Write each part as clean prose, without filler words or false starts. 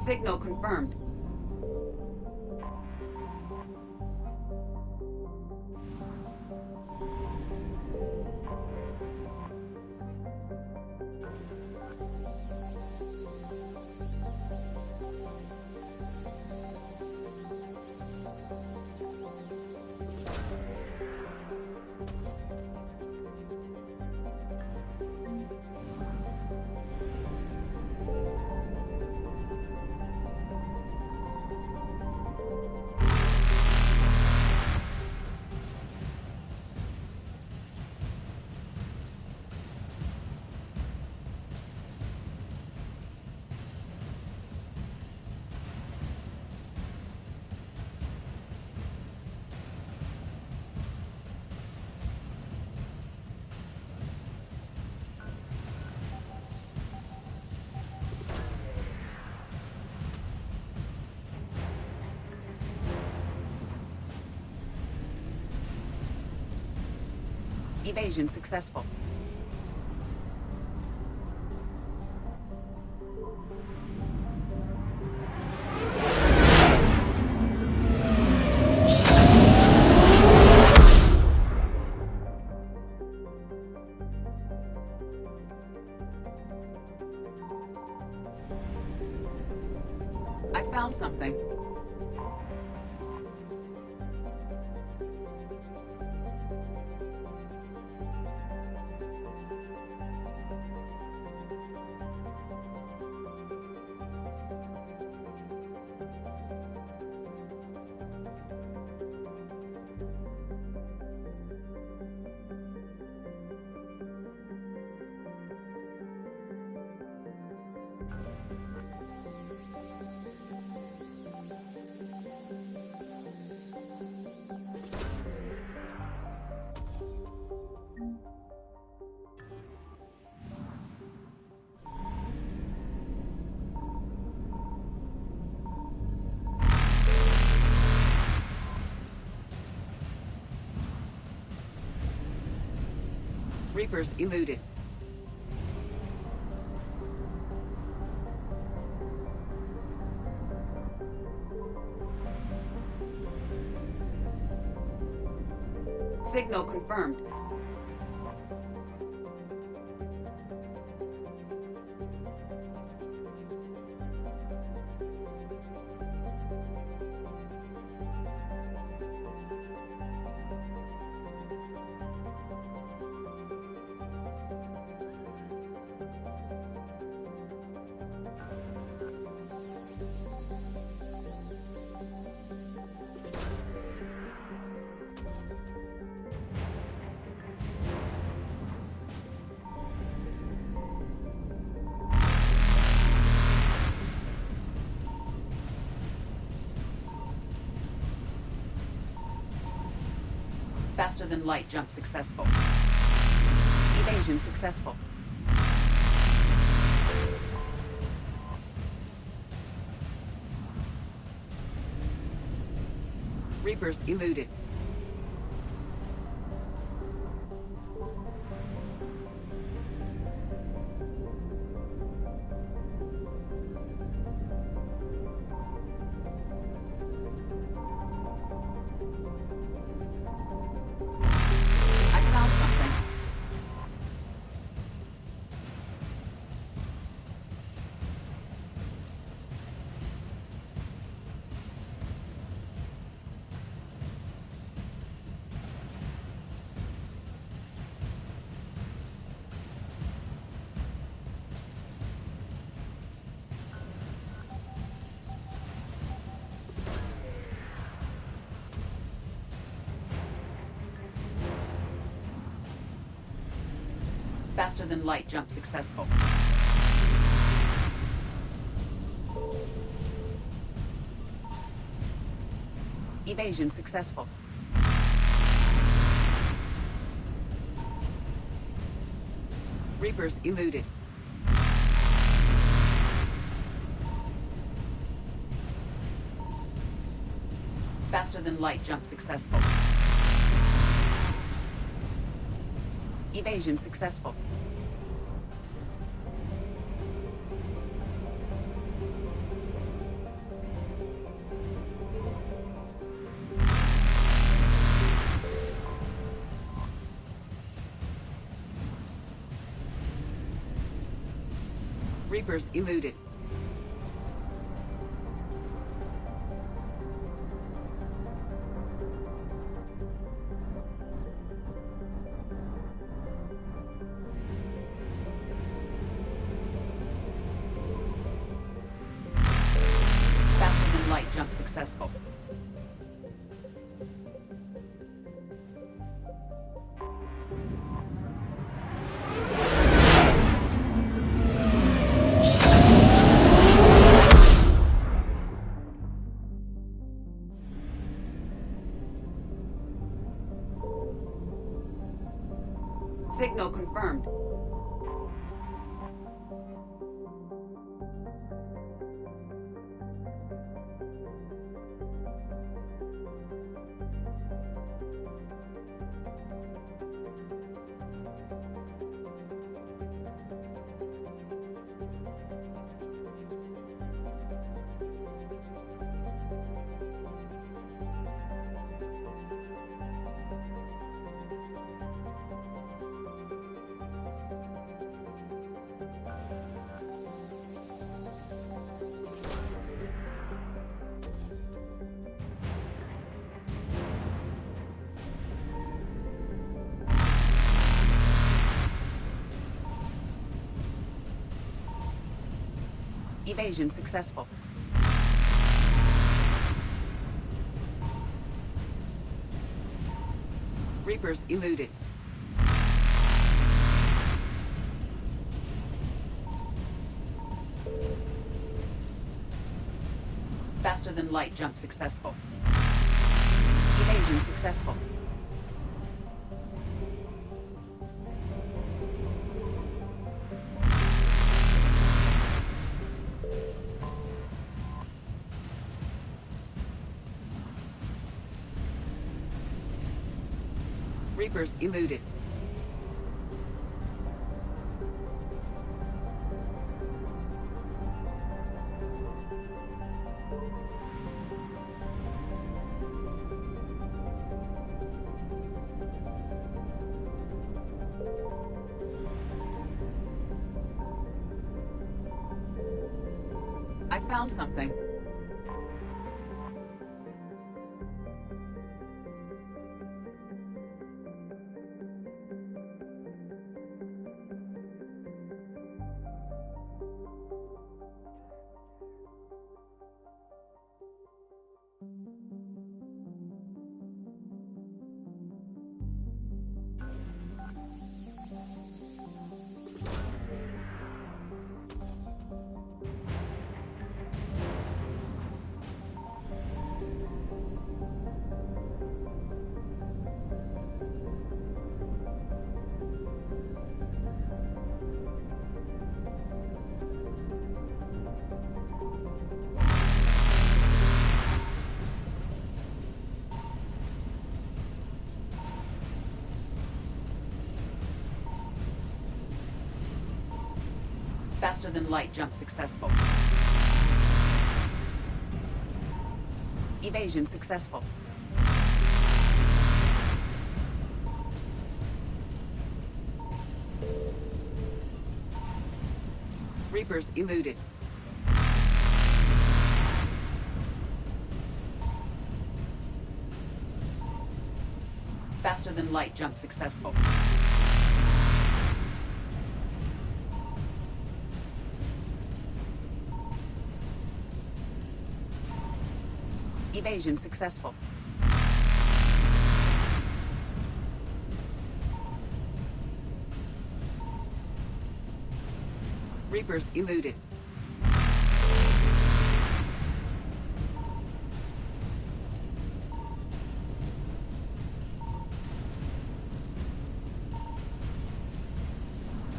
Signal confirmed. Evasion successful. I found something. Reapers eluded. Signal confirmed. Faster than light jump successful. Evasion successful. Reapers eluded. Faster than light jump successful. Evasion successful. Reapers eluded. Faster than light jump successful. Evasion successful. Reapers eluded. Faster than light jump successful. Signal confirmed. Evasion successful. Reapers eluded. Faster than light jump successful. Evasion successful. Reapers eluded. I found something. Faster than light jump successful. Evasion successful. Reapers eluded. Faster than light jump successful. Evasion successful. Reapers eluded.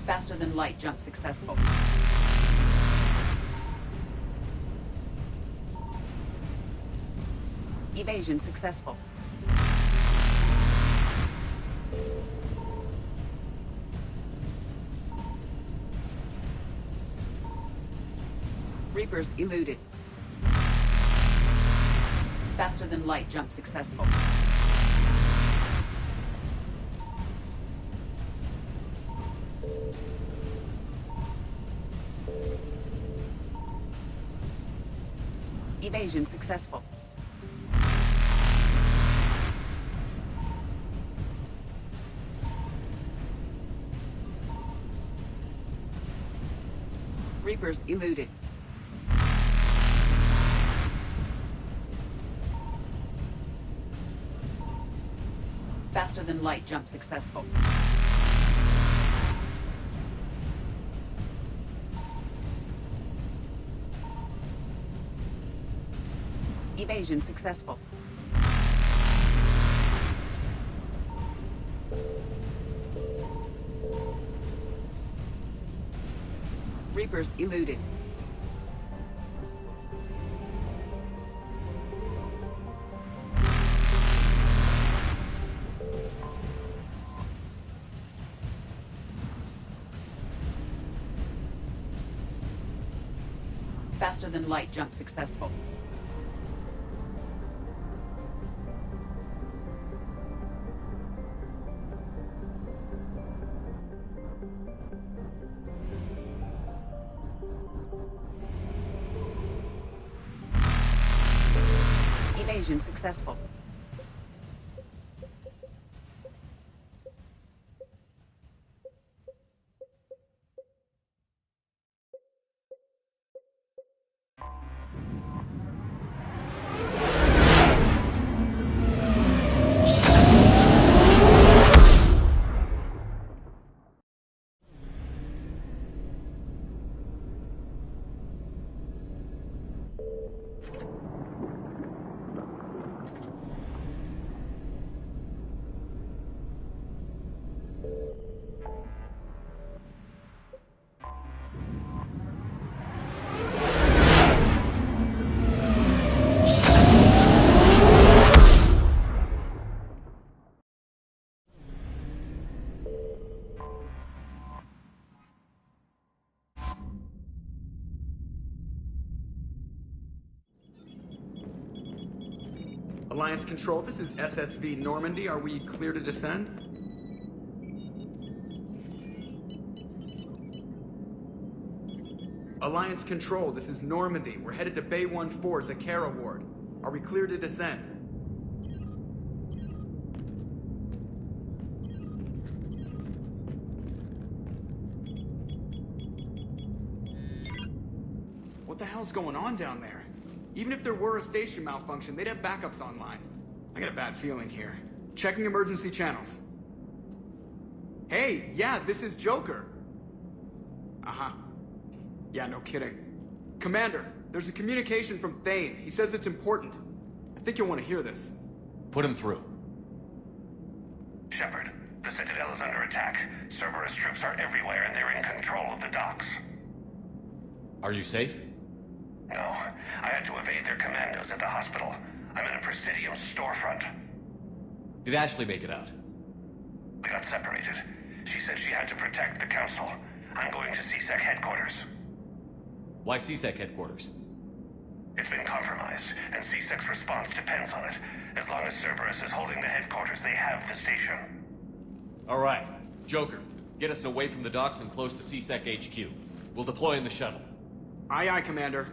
Faster than light jump successful. Evasion successful. Reapers eluded. Faster than light jump successful. Evasion successful. Reapers eluded. Faster than light jump successful. Evasion successful. Reapers eluded. Faster than light jump successful. Evasion successful. Alliance Control, this is SSV Normandy. Are we clear to descend? Alliance Control, this is Normandy. We're headed to Bay 1-4, Zakara Ward. Are we clear to descend? What the hell's going on down there? Even if there were a station malfunction, they'd have backups online. I got a bad feeling here. Checking emergency channels. Hey, yeah, this is Joker. Uh-huh. Yeah, no kidding. Commander, there's a communication from Thane. He says it's important. I think you'll want to hear this. Put him through. Shepard, the Citadel is under attack. Cerberus troops are everywhere and they're in control of the docks. Are you safe? No, I had to evade their commandos at the hospital. I'm in a Presidium storefront. Did Ashley make it out? We got separated. She said she had to protect the Council. I'm going to CSEC headquarters. Why CSEC headquarters? It's been compromised, and CSEC's response depends on it. As long as Cerberus is holding the headquarters, they have the station. All right. Joker, get us away from the docks and close to CSEC HQ. We'll deploy in the shuttle. Aye, aye, Commander.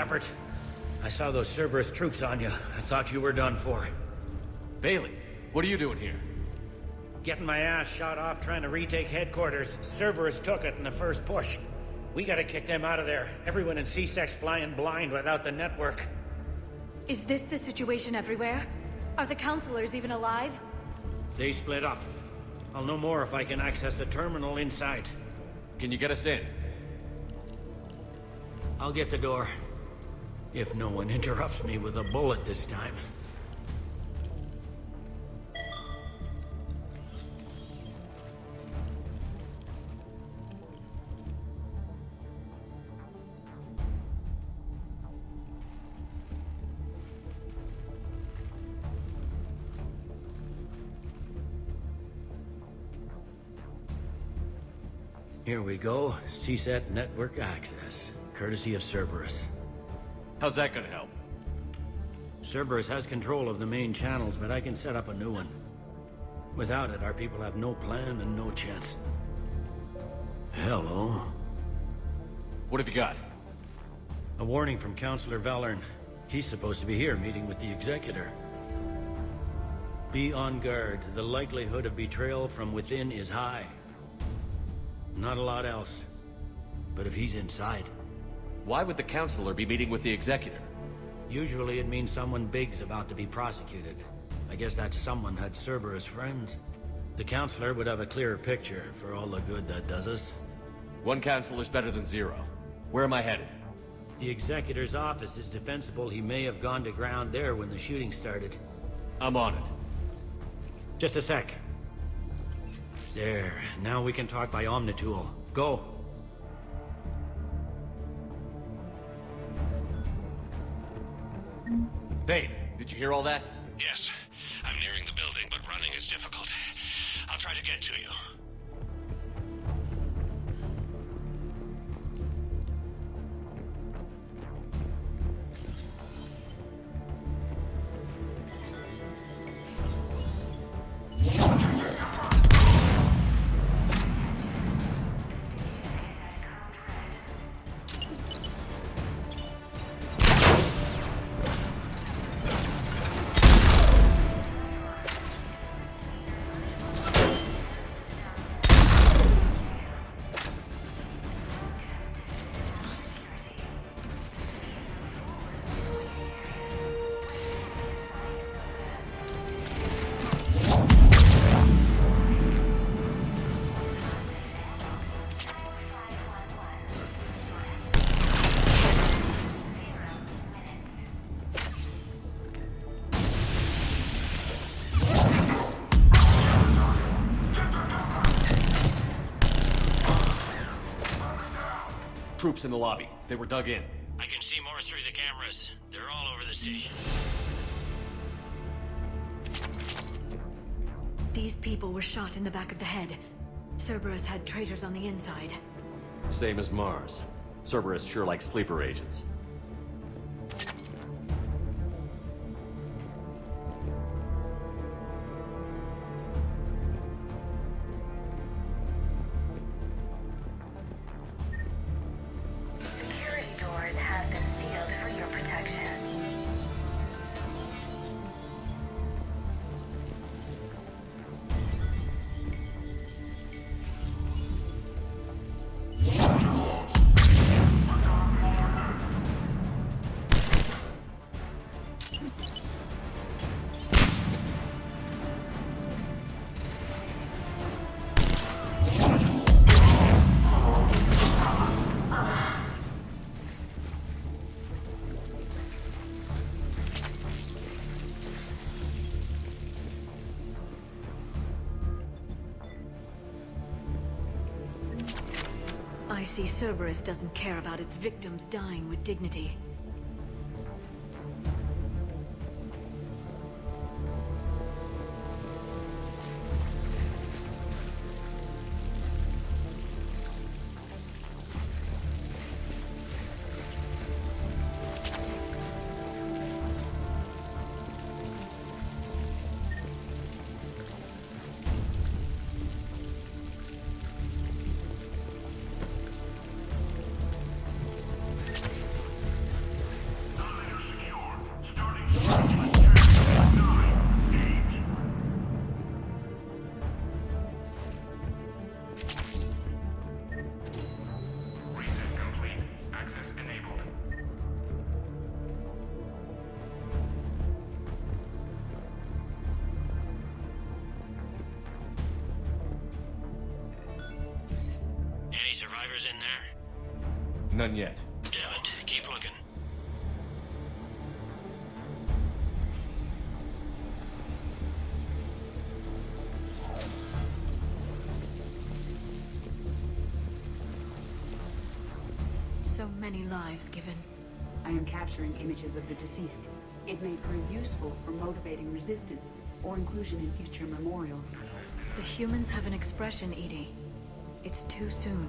Shepard. I saw those Cerberus troops on you. I thought you were done for. Bailey, what are you doing here? Getting my ass shot off trying to retake headquarters. Cerberus took it in the first push. We gotta kick them out of there. Everyone in C-Sec's flying blind without the network. Is this the situation everywhere? Are the counselors even alive? They split up. I'll know more if I can access the terminal inside. Can you get us in? I'll get the door. If no one interrupts me with a bullet this time. Here we go. CSAT network access, courtesy of Cerberus. How's that gonna help? Cerberus has control of the main channels, but I can set up a new one. Without it, our people have no plan and no chance. Hello. What have you got? A warning from Counselor Valern. He's supposed to be here meeting with the Executor. Be on guard. The likelihood of betrayal from within is high. Not a lot else. But if he's inside... Why would the Counselor be meeting with the Executor? Usually it means someone big's about to be prosecuted. I guess that someone had Cerberus friends. The Counselor would have a clearer picture for all the good that does us. One Counselor's better than zero. Where am I headed? The Executor's office is defensible. He may have gone to ground there when the shooting started. I'm on it. Just a sec. There. Now we can talk by Omnitool. Go. Thane, did you hear all that? Yes. I'm nearing the building, but running is difficult. I'll try to get to you. Troops in the lobby. They were dug in. I can see more through the cameras. They're all over the station. These people were shot in the back of the head. Cerberus had traitors on the inside. Same as Mars. Cerberus sure likes sleeper agents. Security doors have been sealed for your protection. I see Cerberus doesn't care about its victims dying with dignity. in there? None yet. Damn it. Keep looking. So many lives given. I am capturing images of the deceased. It may prove useful for motivating resistance or inclusion in future memorials. The humans have an expression, Edie. It's too soon.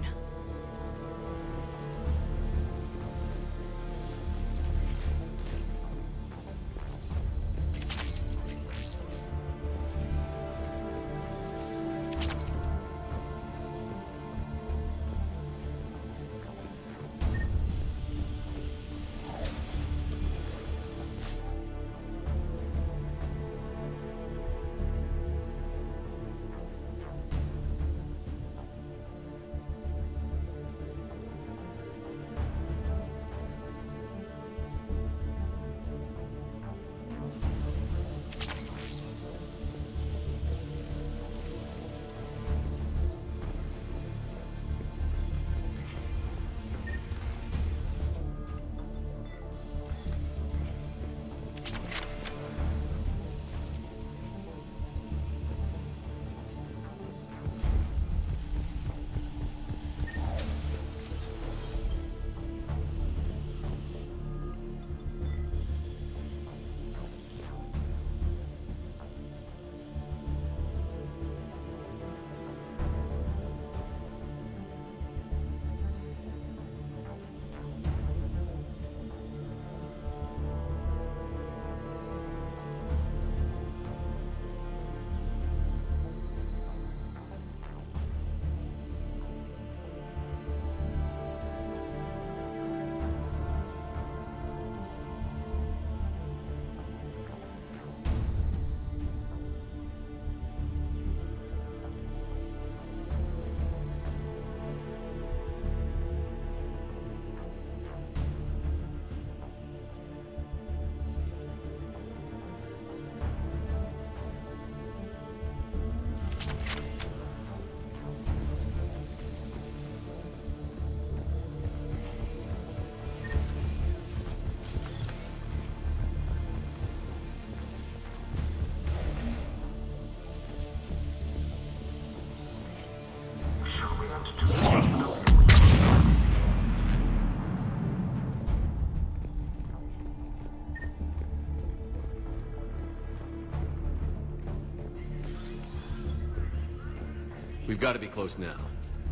We've got to be close now.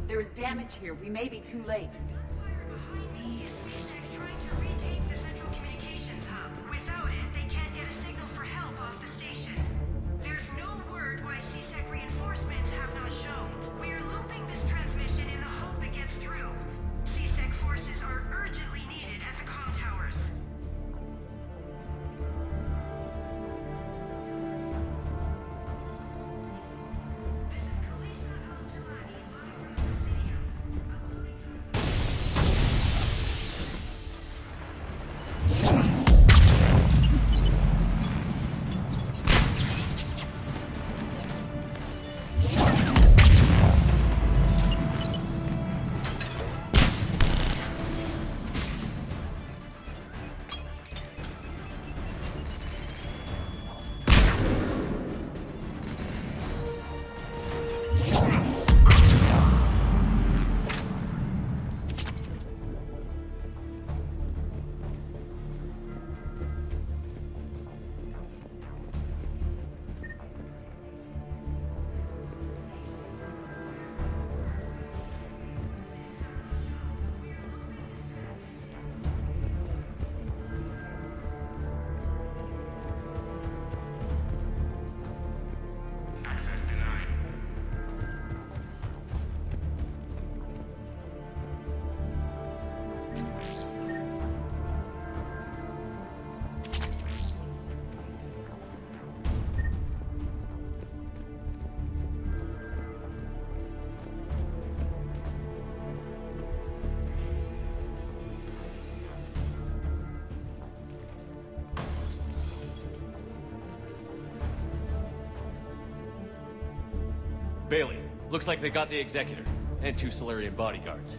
There is damage here. We may be too late. Trying to retake the central communications hub. Without it, they can't get a signal for help off the station. There's no word why CSEC reinforcements have not shown. We're looping this transmission in the hope it gets through. CSEC forces are urgently needed at the comm towers. Bailey, looks like they got the Executor, and 2 Solarian bodyguards.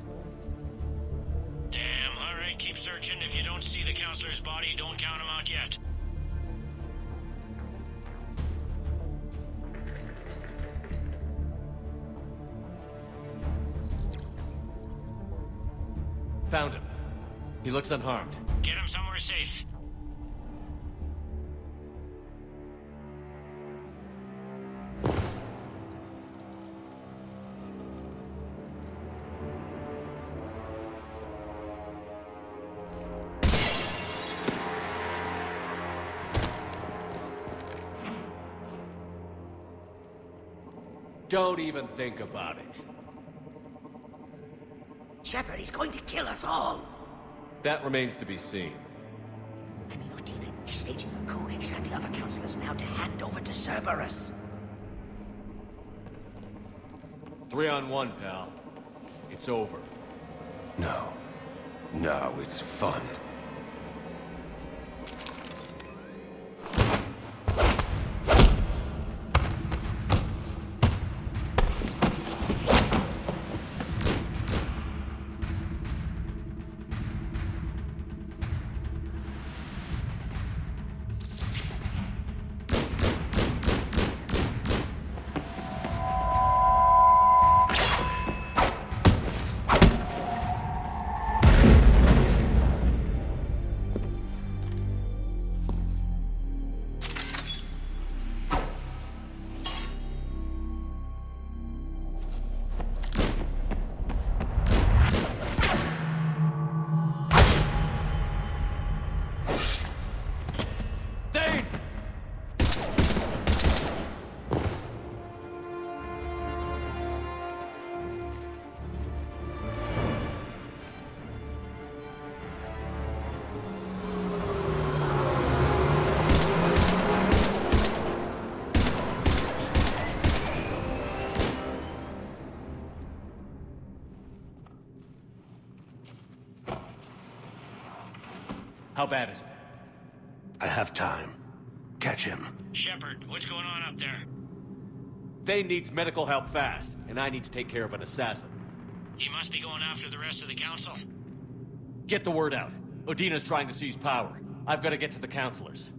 body, don't count him out yet. Found him. He looks unharmed. Get him somewhere safe. Don't even think about it. Shepard, he's going to kill us all. That remains to be seen. I mean, Odina, he's staging a coup. He's got the other councillors now to hand over to Cerberus. 3-on-1, pal. It's over. No. No, it's fun. How bad is it? I have time. Catch him. Shepard, what's going on up there? Thane needs medical help fast, and I need to take care of an assassin. He must be going after the rest of the council. Get the word out. Odina's trying to seize power. I've got to get to the councilors.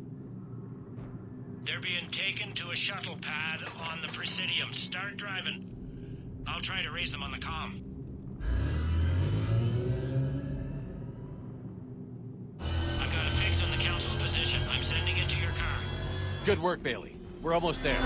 They're being taken to a shuttle pad on the Presidium. Start driving. I'll try to raise them on the comm. I've got a fix on the council's position. I'm sending it to your car. Good work, Bailey. We're almost there.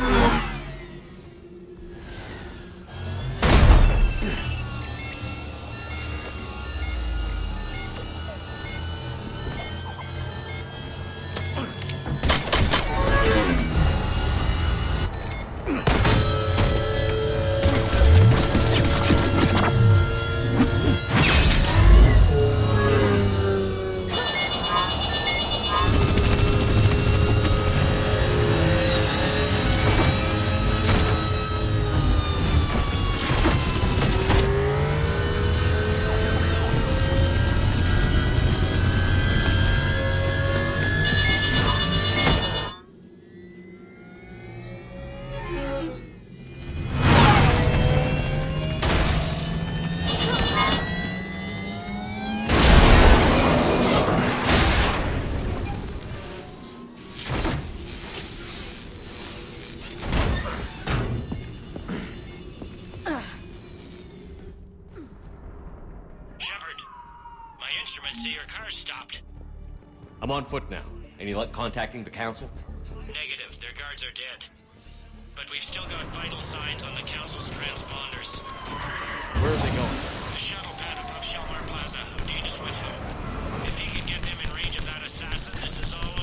See your car stopped. I'm on foot now. Any luck contacting the council? Negative. Their guards are dead. But we've still got vital signs on the council's transponders. Where are they going? The shuttle pad above Shelmar Plaza. Odina's with them. If he can get them in range of that assassin, this is all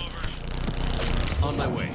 over. On my way.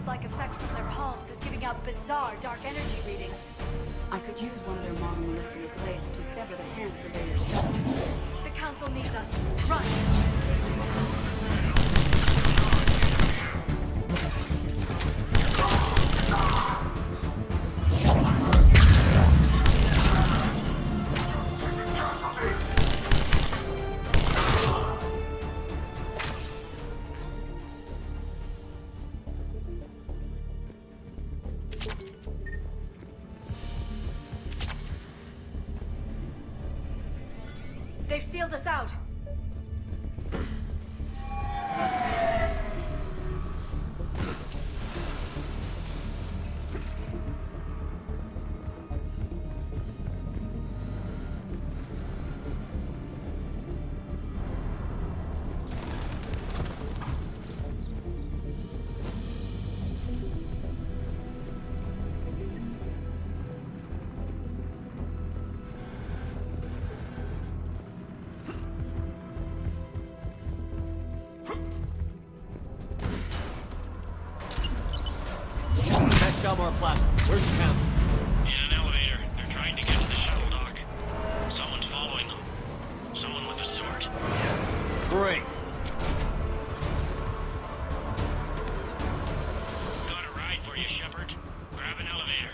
acid-like effect from their palms is giving out bizarre dark energy readings. I could use one of their monomolecular blades to sever the hand purveyor's chest. The Council needs us. Run! They've sealed us out. Shalmar Plaza. Where's the council? In an elevator. They're trying to get to the shuttle dock. Someone's following them. Someone with a sword. Great. Got a ride for you, Shepard. Grab an elevator.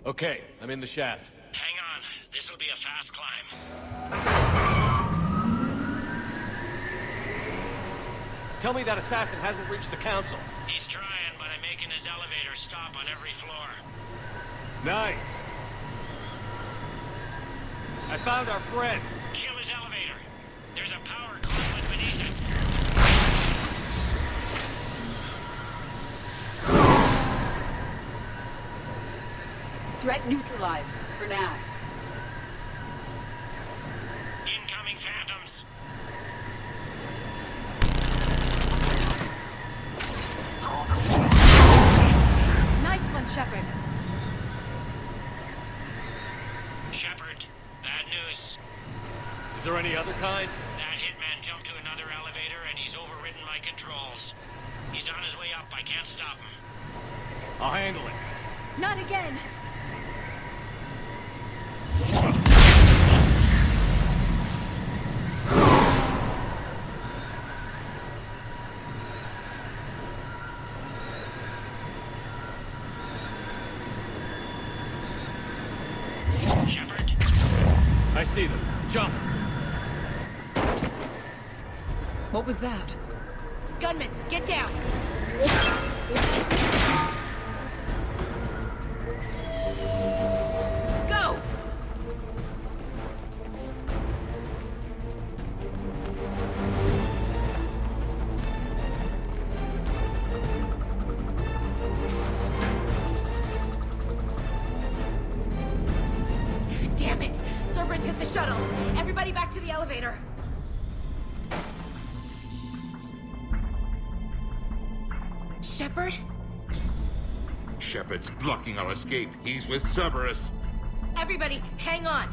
Okay, I'm in the shaft. Hang on. This'll be a fast climb. Tell me that assassin hasn't reached the council. He's trying, but I'm making his elevator stop on every floor. Nice. I found our friend. Kill his elevator. There's a power conduit beneath it. Threat neutralized, for now. Incoming phantoms. Nice one, Shepard. Shepard, bad news. Is there any other kind? That hitman jumped to another elevator and he's overridden my controls. He's on his way up. I can't stop him. I'll handle it. Not again. Shepard? I see them. Jump. What was that? Gunman, get down. Go! Damn it! Cerberus hit the shuttle. Everybody back to the elevator. Shepard? Shepard's blocking our escape. He's with Cerberus. Everybody, hang on.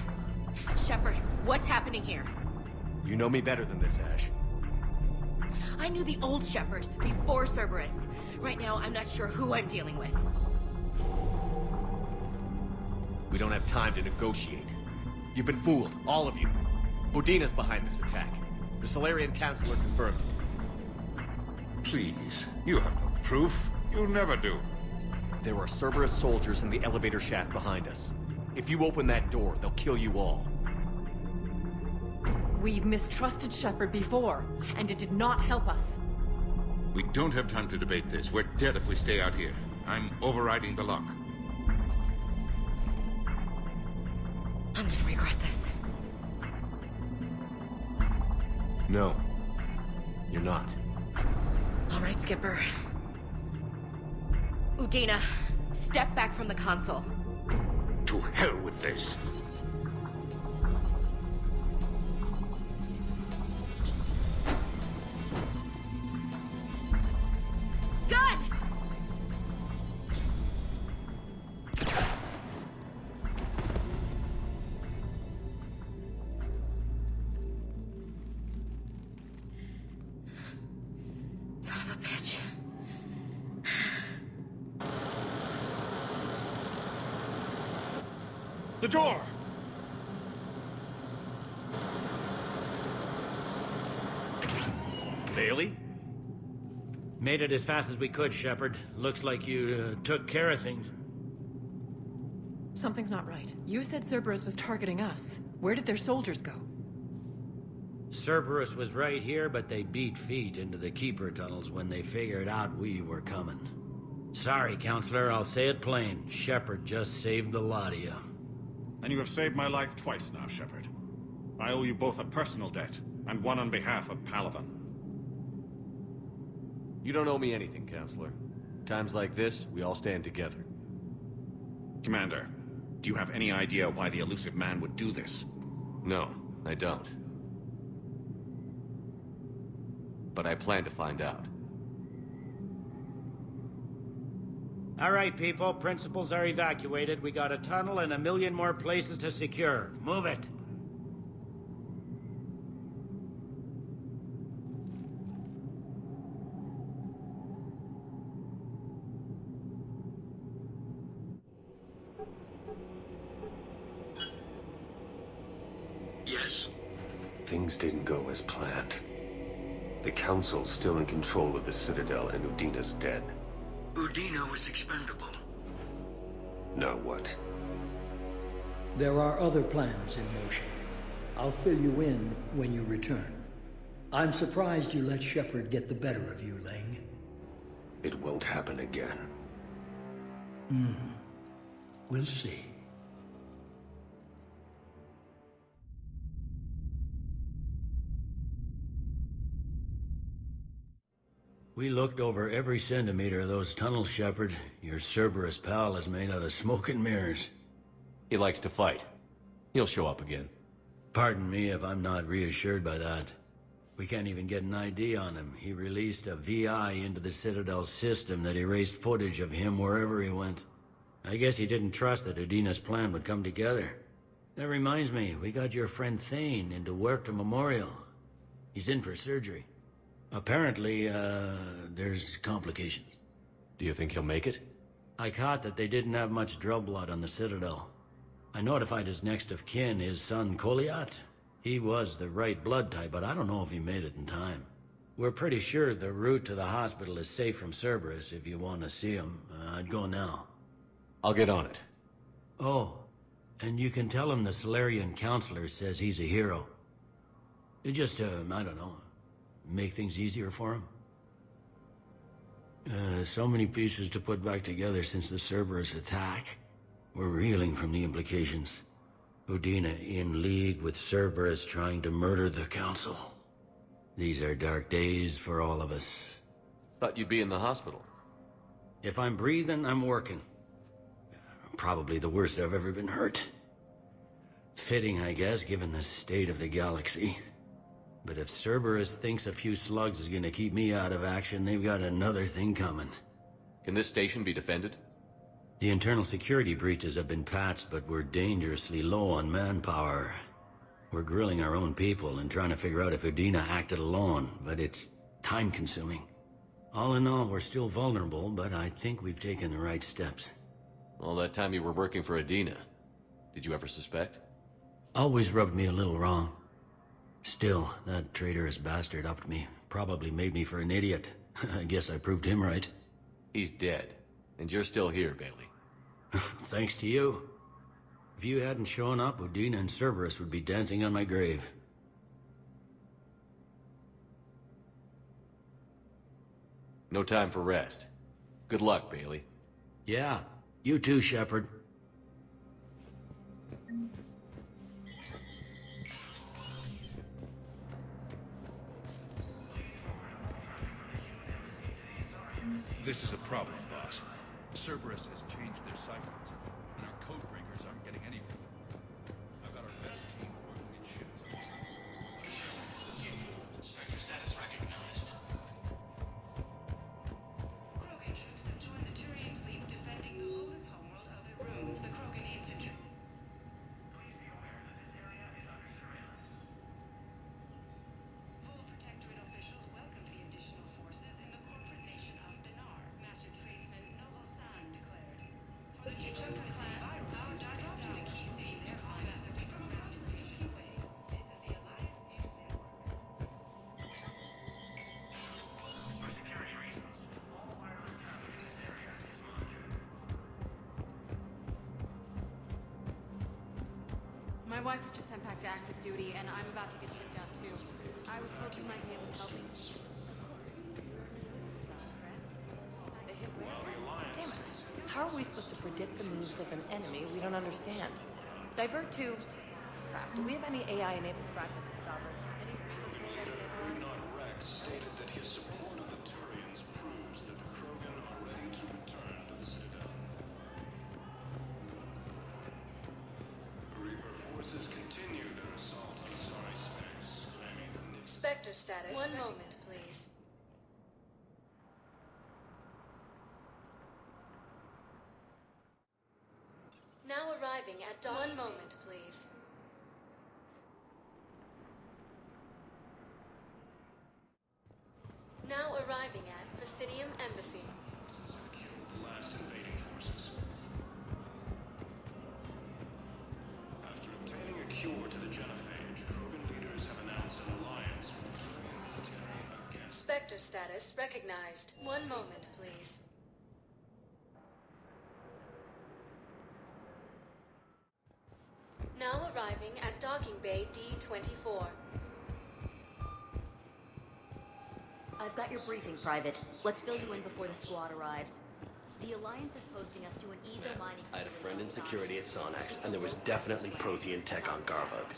Shepard, what's happening here? You know me better than this, Ash. I knew the old Shepard before Cerberus. Right now, I'm not sure who I'm dealing with. We don't have time to negotiate. You've been fooled, all of you. Udina's behind this attack. The Solarian Councilor confirmed it. Please, you have no proof. You never do. There are Cerberus soldiers in the elevator shaft behind us. If you open that door, they'll kill you all. We've mistrusted Shepard before, and it did not help us. We don't have time to debate this. We're dead if we stay out here. I'm overriding the lock. I'm gonna regret this. No. You're not. All right, Skipper. Udina, step back from the console. To hell with this. Gun! Son of a bitch. The door! Bailey? Made it as fast as we could, Shepard. Looks like you took care of things. Something's not right. You said Cerberus was targeting us. Where did their soldiers go? Cerberus was right here, but they beat feet into the Keeper tunnels when they figured out we were coming. Sorry, Counselor, I'll say it plain. Shepard just saved the lot of you. And you have saved my life twice now, Shepard. I owe you both a personal debt, and one on behalf of Palaven. You don't owe me anything, Counselor. Times like this, we all stand together. Commander, do you have any idea why the elusive man would do this? No, I don't. But I plan to find out. All right, people. Principals are evacuated. We got a tunnel and 1 million more places to secure. Move it. Yes? Things didn't go as planned. The Council's still in control of the Citadel and Udina's dead. Udina was expendable. Now what? There are other plans in motion. I'll fill you in when you return. I'm surprised you let Shepard get the better of you, Ling. It won't happen again. We'll see. We looked over every centimeter of those tunnels, Shepard. Your Cerberus pal is made out of smoke and mirrors. He likes to fight. He'll show up again. Pardon me if I'm not reassured by that. We can't even get an ID on him. He released a VI into the Citadel system that erased footage of him wherever he went. I guess he didn't trust that Udina's plan would come together. That reminds me, we got your friend Thane into Huerta Memorial. He's in for surgery. Apparently, there's complications. Do you think he'll make it? I caught that they didn't have much drug blood on the Citadel. I notified his next of kin, his son Koliat. He was the right blood type, but I don't know if he made it in time. We're pretty sure the route to the hospital is safe from Cerberus. If you want to see him, I'd go now. I'll get on it. Oh, and you can tell him the Solarian Councilor says he's a hero. It just, I don't know, make things easier for him. So many pieces to put back together since the Cerberus attack. We're reeling from the implications. Udina in league with Cerberus trying to murder the Council. These are dark days for all of us. Thought you'd be in the hospital. If I'm breathing, I'm working. Probably the worst I've ever been hurt. Fitting, I guess, given the state of the galaxy. But if Cerberus thinks a few slugs is gonna keep me out of action, they've got another thing coming. Can this station be defended? The internal security breaches have been patched, but we're dangerously low on manpower. We're grilling our own people and trying to figure out if Udina acted alone, but it's time-consuming. All in all, we're still vulnerable, but I think we've taken the right steps. All that time you were working for Udina, did you ever suspect? Always rubbed me a little wrong. Still, that traitorous bastard upped me. Probably made me for an idiot. I guess I proved him right. He's dead. And you're still here, Bailey. Thanks to you. If you hadn't shown up, Udina and Cerberus would be dancing on my grave. No time for rest. Good luck, Bailey. Yeah, you too, Shepard. This is a problem, boss. Cerberus has changed their ciphers, and our code breakers aren't getting anywhere. I've got our best teams working in shifts. Sector status recognized. Krogan troops have joined the Turian fleet defending the oldest homeworld of Irun, the Krogan infantry. Full Protectorate officials welcomed the additional forces in the corporate nation of Benar, Master Tradesman Novel San declared. For the Chichunka clan, our dot dropped into key cities to find us from a conservation way. This is the Alliance News Network. For security reasons, all wireless traffic in this area is monitored. My wife was just sent back to active duty, and I'm about to get shipped out too. I was hoping you might be able to help me. Damn it. How are we supposed to predict the moves of an enemy we don't understand? Divert to... Crap, do we have any AI-enabled fragments of Sovereign? Rex stated that his support of the Turians proves that the Krogan are ready to return to the Citadel. Reaper forces continue their assault on Sorry Space. Spectre status. One moment, please. Now arriving at dawn. One moment, please. Now arriving at Presidium Embassy. The last invading forces. After obtaining a cure to the genophage, Krogan leaders have announced an alliance with the Turian military against... Spectre status recognized. One moment, please. Now arriving at Docking Bay D-24. I've got your briefing, Private. Let's fill you in before the squad arrives. The Alliance is posting us to an easy mining... I had a friend in security at Sonax, and there was definitely Prothean tech on Garvug.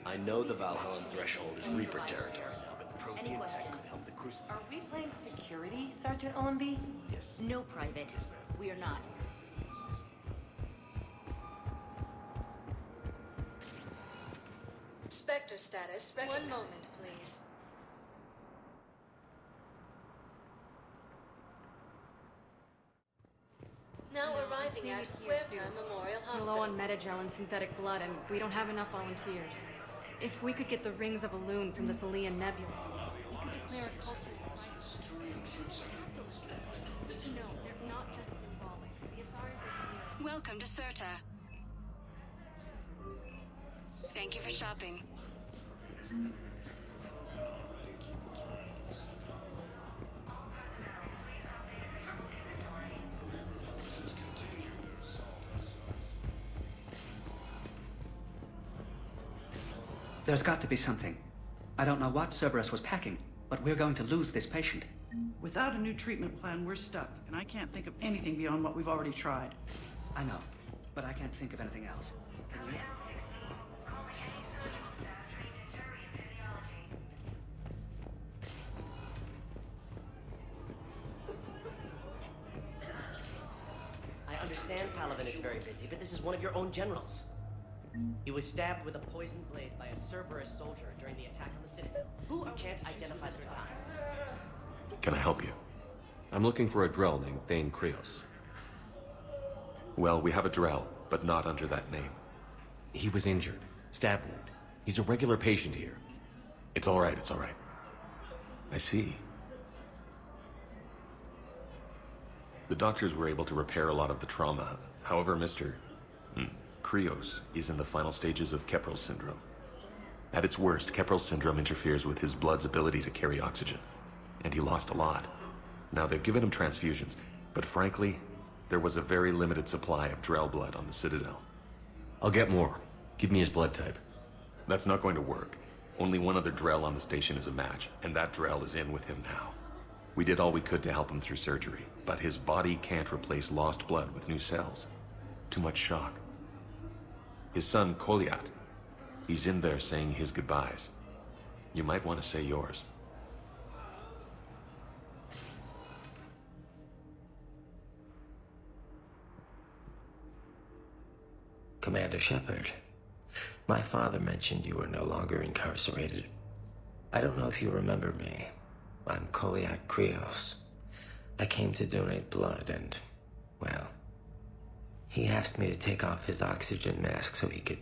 I know the Valhallan threshold is Reaper territory now, but Prothean tech could help the Crucible. Are we playing security, Sergeant Ullenby? Yes. No, Private. We are not. Spectre status. One moment, please. Now arriving at Huerta Memorial We're Hospital. low on metagel and synthetic blood, and we don't have enough volunteers. If we could get the rings of Elune from this Alian nebula, we could declare a culture crisis. No, they're not just symbolic. The Asari were here. Welcome to Serta. Thank you for shopping. There's got to be something. I don't know what Cerberus was packing, but we're going to lose this patient. Without a new treatment plan, we're stuck, and I can't think of anything beyond what we've already tried. I know, but I can't think of anything else. Can you? I understand Paladin is very busy, but this is one of your own generals. He was stabbed with a poisoned blade by a Cerberus soldier during the attack on the Citadel. Who can't identify their ties? Can I help you? I'm looking for a Drell named Thane Krios. Well, we have a Drell, but not under that name. He was injured. Stab wound. He's a regular patient here. It's all right, it's all right. I see. The doctors were able to repair a lot of the trauma. However, Mr. Krios is in the final stages of Keprel's syndrome. At its worst, Keprel's syndrome interferes with his blood's ability to carry oxygen, and he lost a lot. Now, they've given him transfusions, but frankly, there was a very limited supply of Drell blood on the Citadel. I'll get more. Give me his blood type. That's not going to work. Only one other Drell on the station is a match, and that Drell is in with him now. We did all we could to help him through surgery, but his body can't replace lost blood with new cells. Too much shock. His son, Koliat, he's in there saying his goodbyes. You might want to say yours. Commander Shepard, my father mentioned you were no longer incarcerated. I don't know if you remember me. I'm Koliak Krios. I came to donate blood and, well, he asked me to take off his oxygen mask so he could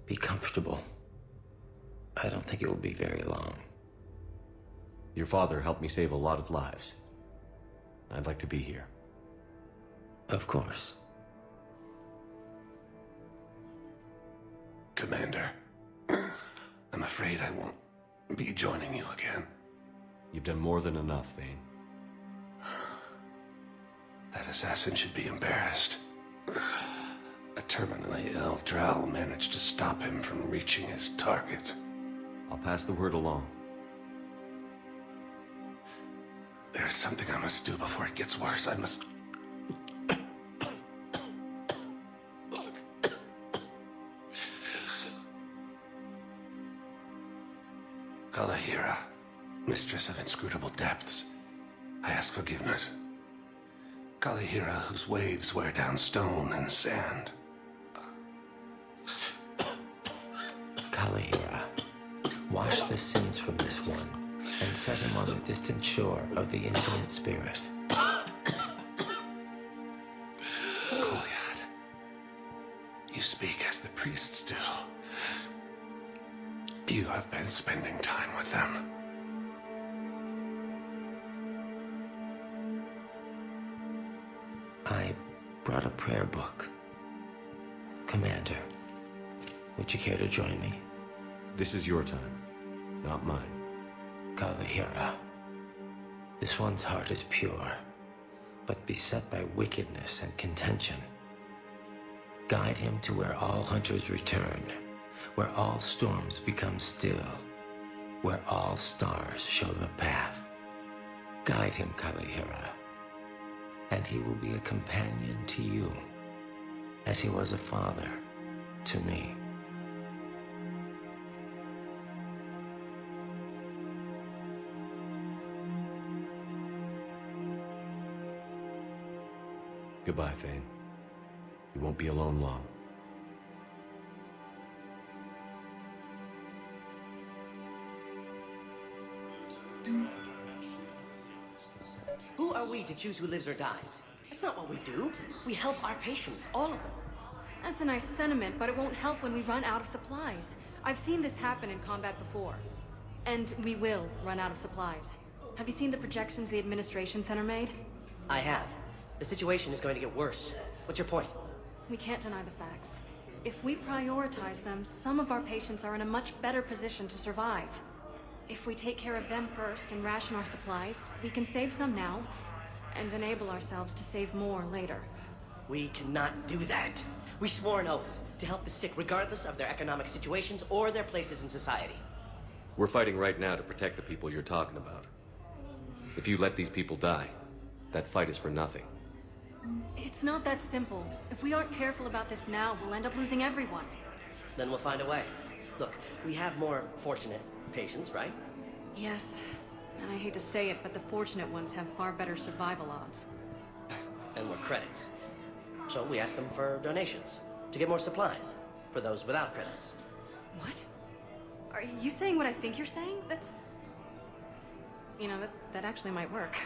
be comfortable. I don't think it will be very long. Your father helped me save a lot of lives. I'd like to be here. Of course. Commander, I'm afraid I won't be joining you again. You've done more than enough, Thane. That assassin should be embarrassed. A terminally ill Drell managed to stop him from reaching his target. I'll pass the word along. There's something I must do before it gets worse. I must... Kalahira, mistress of inscrutable depths, I ask forgiveness. Kalahira, whose waves wear down stone and sand. Kalahira, wash the sins from this one and set him on the distant shore of the infinite spirit. Koliad, you speak as the priests do. You have been spending time with them. I brought a prayer book. Commander, would you care to join me? This is your time, not mine. Kalahira, this one's heart is pure, but beset by wickedness and contention. Guide him to where all hunters return, where all storms become still, where all stars show the path. Guide him, Kalahira, and he will be a companion to you, as he was a father to me. Goodbye, Thane. You won't be alone long. Who are we to choose who lives or dies? That's not what we do. We help our patients, all of them. That's a nice sentiment, but it won't help when we run out of supplies. I've seen this happen in combat before. And we will run out of supplies. Have you seen the projections the Administration Center made? I have. The situation is going to get worse. What's your point? We can't deny the facts. If we prioritize them, some of our patients are in a much better position to survive. If we take care of them first and ration our supplies, we can save some now and enable ourselves to save more later. We cannot do that. We swore an oath to help the sick regardless of their economic situations or their places in society. We're fighting right now to protect the people you're talking about. If you let these people die, that fight is for nothing. It's not that simple. If we aren't careful about this now, we'll end up losing everyone. Then we'll find a way. Look, we have more fortunate patients, right? Yes. And I hate to say it, but the fortunate ones have far better survival odds. And more credits. So we asked them for donations to get more supplies for those without credits. What? Are you saying what I think you're saying? That's... You know, that actually might work.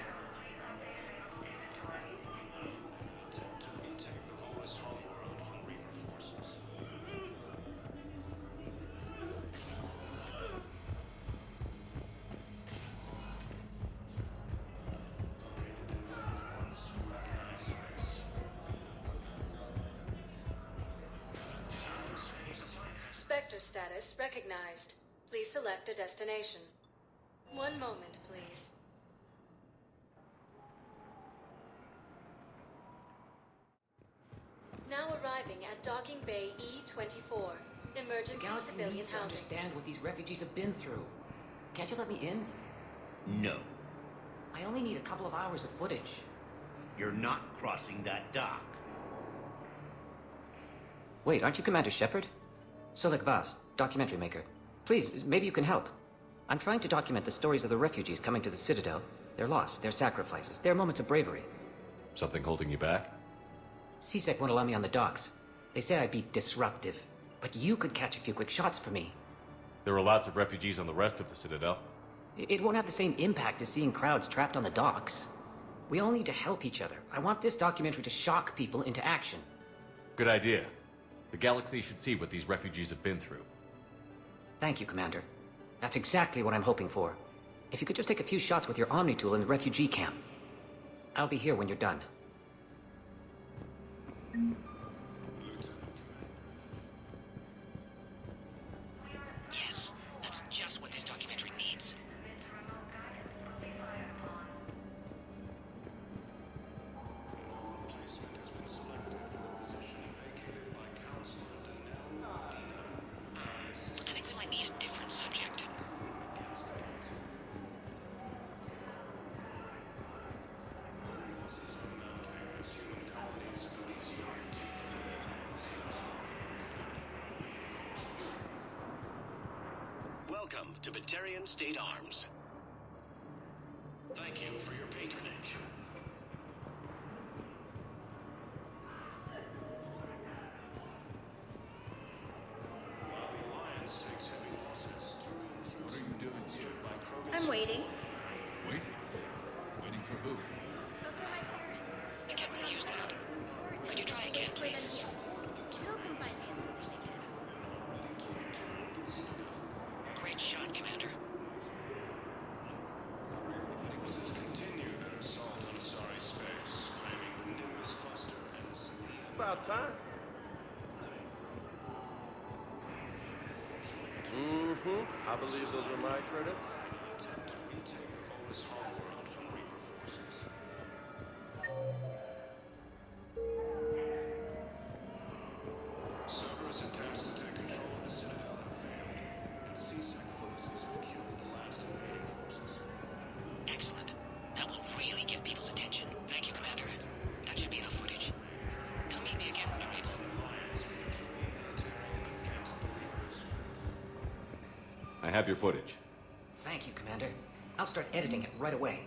Spectre status recognized. Please select a destination. One moment, please. Now arriving at Docking Bay E-24. Emergency The galaxy civilian needs to housing. understand what these refugees have been through. Can't you let me in? No. I only need a couple of hours of footage. You're not crossing that dock. Wait, aren't you Commander Shepard? Solik Vast, documentary maker. Please, maybe you can help. I'm trying to document the stories of the refugees coming to the Citadel. Their loss, their sacrifices, their moments of bravery. Something holding you back? CSEC won't allow me on the docks. They say I'd be disruptive. But you could catch a few quick shots for me. There are lots of refugees on the rest of the Citadel. It won't have the same impact as seeing crowds trapped on the docks. We all need to help each other. I want this documentary to shock people into action. Good idea. The galaxy should see what these refugees have been through. Thank you, Commander. That's exactly what I'm hoping for. If you could just take a few shots with your Omni tool in the refugee camp. I'll be here when you're done. Yes, that's just what this documentary needs. I think we might need a different subject. Welcome to Batarian State Arms. Thank you for your patronage. What are you doing here? I'm waiting. Waiting? Waiting for who? I can't really use that. Could you try again, please? Great shot, Commander. About time. I believe those are my credits. Cerberus attempts to take control of the Citadel have failed, and CSEC forces have killed the last invading forces. Excellent. That will really get people's attention. Thank you, Commander. That should be enough footage. Come meet me again when you're able. I have your footage. Thank you, Commander. I'll start editing it right away.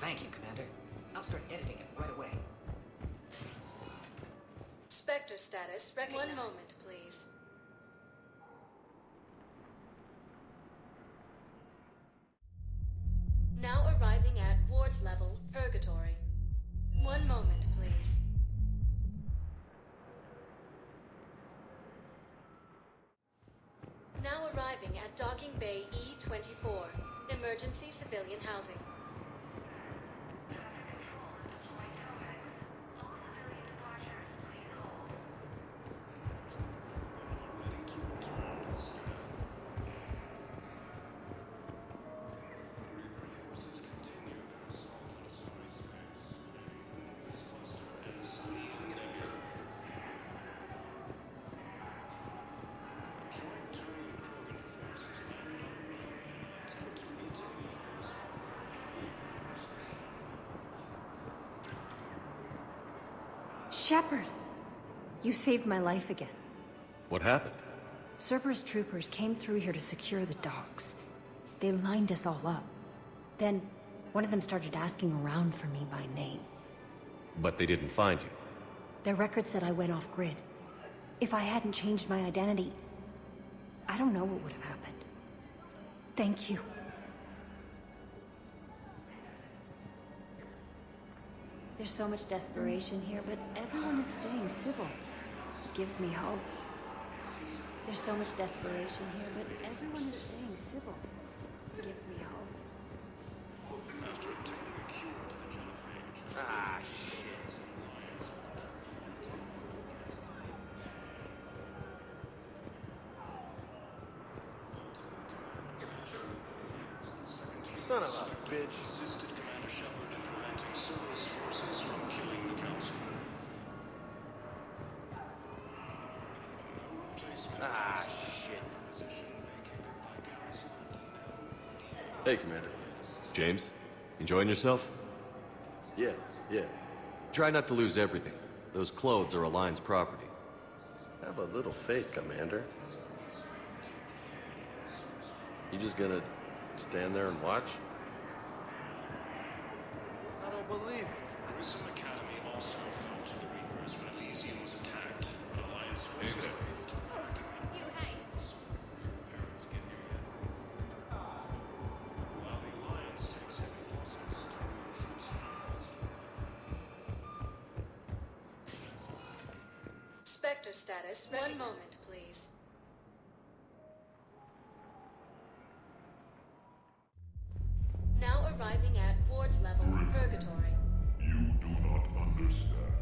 Thank you, Commander. I'll start editing it right away. Spectre status recognized. One moment, please. Now arriving at ward level, Purgatory. One moment, please. Now arriving at Docking Bay E-24. Emergency civilian housing. Shepard! You saved my life again. What happened? Cerberus troopers came through here to secure the docks. They lined us all up. Then, one of them started asking around for me by name. But they didn't find you. Their record said I went off-grid. If I hadn't changed my identity, I don't know what would have happened. Thank you. There's so much desperation here, but everyone is staying civil. It gives me hope. There's so much desperation here, but everyone is staying civil. It gives me hope. Ah, shit. Son of a bitch. Assisted Commander Shepard in preventing Cerberus forces from killing the Council. Ah, shit. Hey, Commander. James, enjoying yourself? Yeah. Try not to lose everything. Those clothes are Alliance property. Have a little faith, Commander. You just gonna stand there and watch? I don't believe it. Grissom Academy also fell to the Reapers when Elysium was attacked, but Alliance forces were able to evacuate. Parents get here yet? While the Alliance takes heavy losses to Spectre status. One moment, please. Now arriving at ward level purgatory. You do not understand.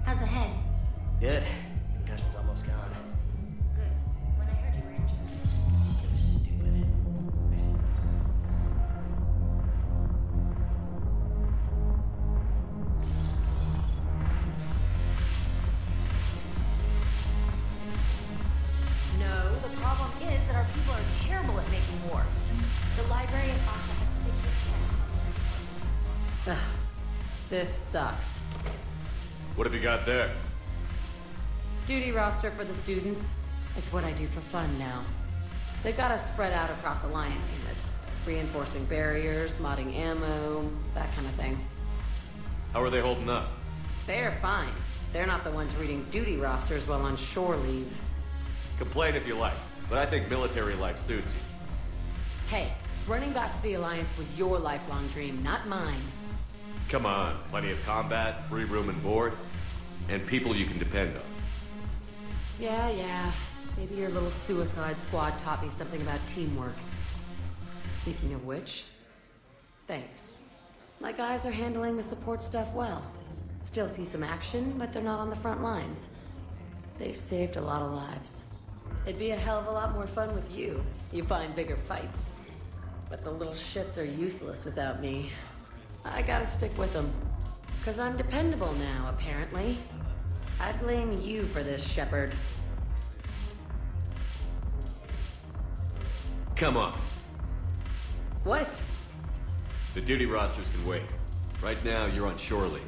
How's the head? Good. Concussion's almost gone. Good. When I heard you were injured. It was stupid. No, the problem is that our people are terrible at making war. The librarian also had to stick with Ugh. This sucks. What have you got there? Duty roster for the students. It's what I do for fun now. They've got us spread out across Alliance units. Reinforcing barriers, modding ammo, that kind of thing. How are they holding up? They're fine. They're not the ones reading duty rosters while on shore leave. Complain if you like, but I think military life suits you. Hey, running back to the Alliance was your lifelong dream, not mine. Come on, plenty of combat, free room and board, and people you can depend on. Yeah. Maybe your little suicide squad taught me something about teamwork. Speaking of which, thanks. My guys are handling the support stuff well. Still see some action, but they're not on the front lines. They've saved a lot of lives. It'd be a hell of a lot more fun with you. You find bigger fights. But the little shits are useless without me. I gotta stick with them. 'Cause I'm dependable now, apparently. I blame you for this, Shepard. Come on. What? The duty rosters can wait. Right now, you're on shore leave.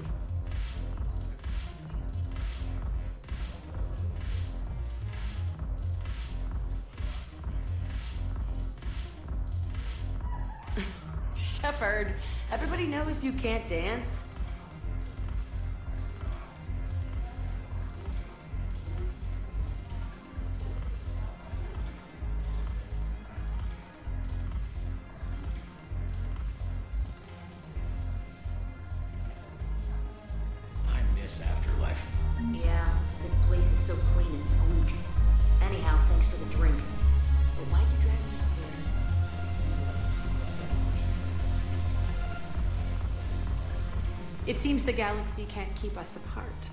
Shepard, everybody knows you can't dance. I miss Afterlife. Yeah, this place is so clean and squeaks. Anyhow, thanks for the drink. But why'd you drag me up here? It seems the galaxy can't keep us apart.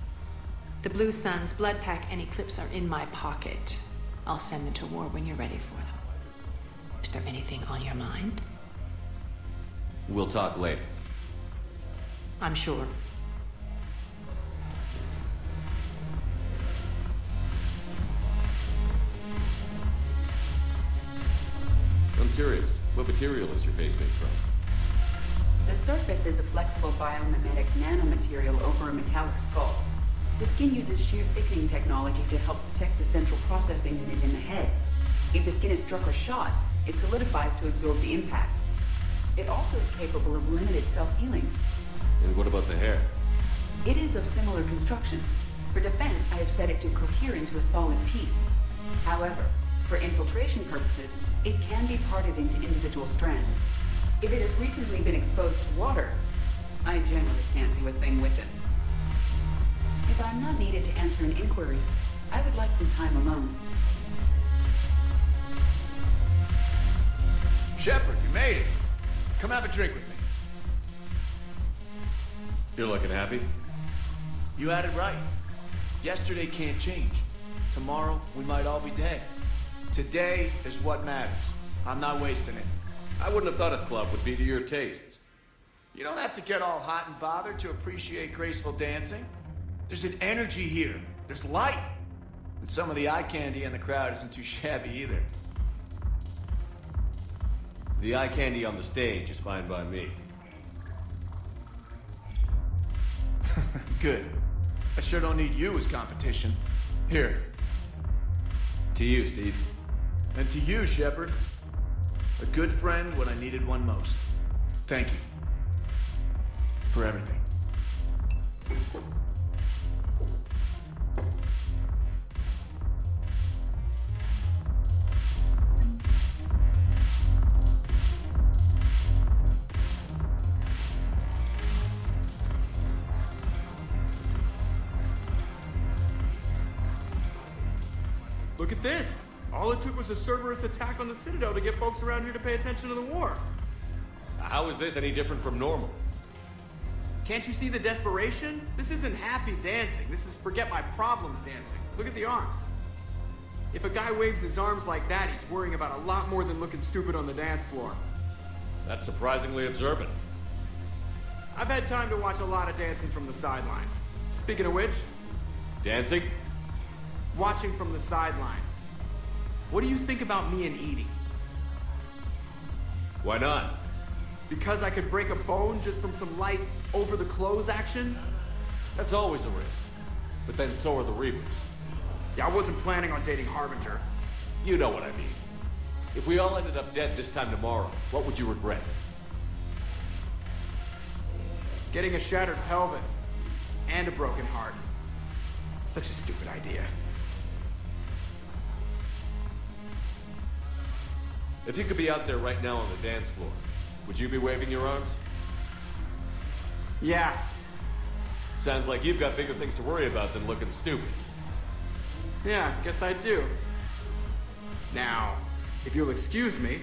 The Blue Suns, Blood Pack, and Eclipse are in my pocket. I'll send them to war when you're ready for them. Is there anything on your mind? We'll talk later. I'm sure. I'm curious, what material is your face made from? The surface is a flexible biomimetic nanomaterial over a metallic skull. The skin uses shear thickening technology to help protect the central processing unit in the head. If the skin is struck or shot, it solidifies to absorb the impact. It also is capable of limited self-healing. And what about the hair? It is of similar construction. For defense, I have set it to cohere into a solid piece. However, for infiltration purposes, it can be parted into individual strands. If it has recently been exposed to water, I generally can't do a thing with it. If I'm not needed to answer an inquiry, I would like some time alone. Shepard, you made it. Come have a drink with me. You're looking happy? You had it right. Yesterday can't change. Tomorrow, we might all be dead. Today is what matters. I'm not wasting it. I wouldn't have thought a club would be to your tastes. You don't have to get all hot and bothered to appreciate graceful dancing. There's an energy here. There's light. And some of the eye candy in the crowd isn't too shabby either. The eye candy on the stage is fine by me. Good. I sure don't need you as competition. Here. To you, Steve. And to you, Shepard. A good friend when I needed one most. Thank you. For everything. Look at this! All it took was a Cerberus attack on the Citadel to get folks around here to pay attention to the war. How is this any different from normal? Can't you see the desperation? This isn't happy dancing. This is forget my problems dancing. Look at the arms. If a guy waves his arms like that, he's worrying about a lot more than looking stupid on the dance floor. That's surprisingly observant. I've had time to watch a lot of dancing from the sidelines. Speaking of which... Dancing? Watching from the sidelines. What do you think about me and Edie? Why not? Because I could break a bone just from some light over-the-clothes action? That's always a risk. But then so are the Reapers. Yeah, I wasn't planning on dating Harbinger. You know what I mean. If we all ended up dead this time tomorrow, what would you regret? Getting a shattered pelvis. And a broken heart. Such a stupid idea. If you could be out there right now on the dance floor, would you be waving your arms? Yeah. Sounds like you've got bigger things to worry about than looking stupid. Yeah, guess I do. Now, if you'll excuse me...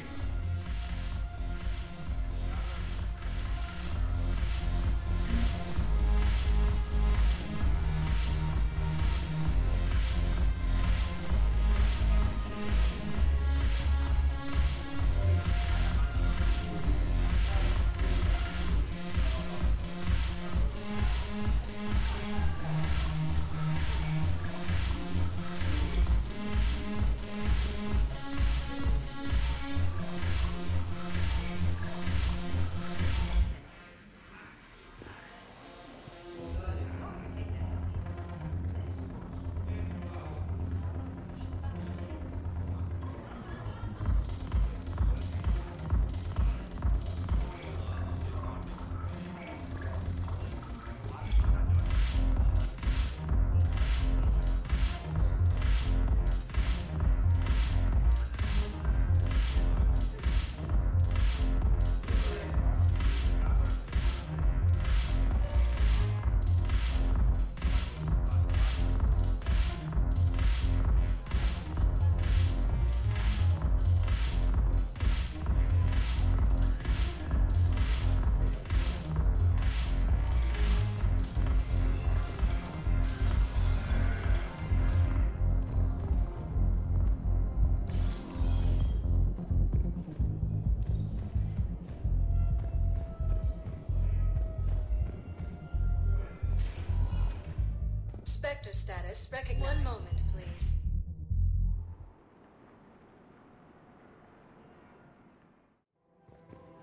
Spectre status recognized. One moment, please.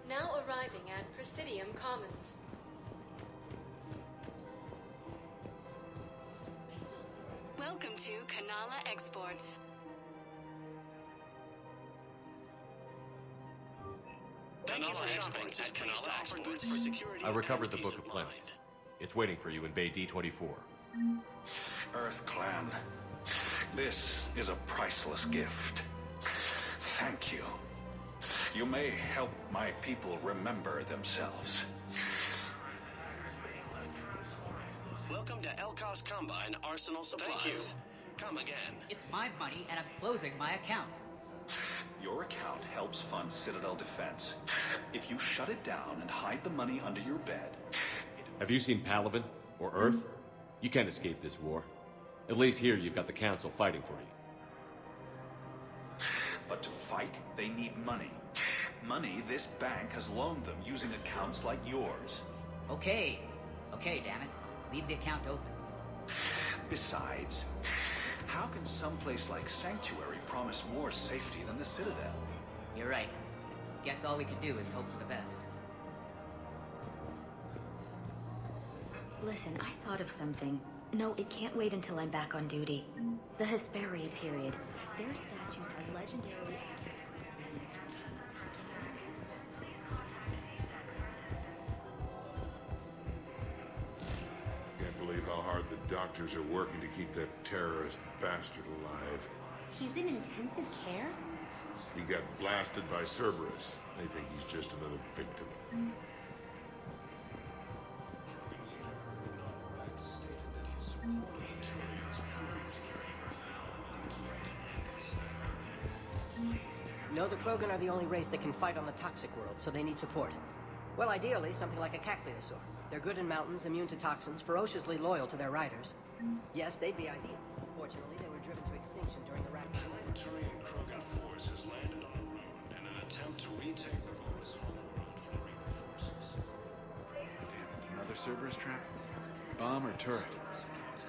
Now arriving at Presidium Commons. Welcome to Kanala Exports. I recovered the Book of Planets. It's waiting for you in Bay D-24. Earth Clan, this is a priceless gift. Thank you. You may help my people remember themselves. Welcome to Elkos Combine Arsenal Supplies. Thank you. Come again. It's my money, and I'm closing my account. Your account helps fund Citadel defense. If you shut it down and hide the money under your bed... Have you seen Palaven? Or Earth? You can't escape this war. At least here you've got the Council fighting for you. But to fight, they need money. Money this bank has loaned them using accounts like yours. Okay, damn it. Leave the account open. Besides, how can someplace like Sanctuary promise more safety than the Citadel? You're right. Guess all we can do is hope for the best. Listen, I thought of something. No, it can't wait until I'm back on duty. The Hesperia period. Their statues have legendarily accurate instructions. Can't believe how hard the doctors are working to keep that terrorist bastard alive. He's in intensive care? He got blasted by Cerberus. They think he's just another victim. No, the Krogan are the only race that can fight on the toxic world, so they need support. Well, ideally, something like a cacliosaur. They're good in mountains, immune to toxins, ferociously loyal to their riders. Yes, they'd be ideal. Fortunately, they were driven to extinction during the rapid... Turian Krogan force has landed on a moon in an attempt to retake Revolver's homeworld from Reaper forces. Another Cerberus trap? Bomb or turret?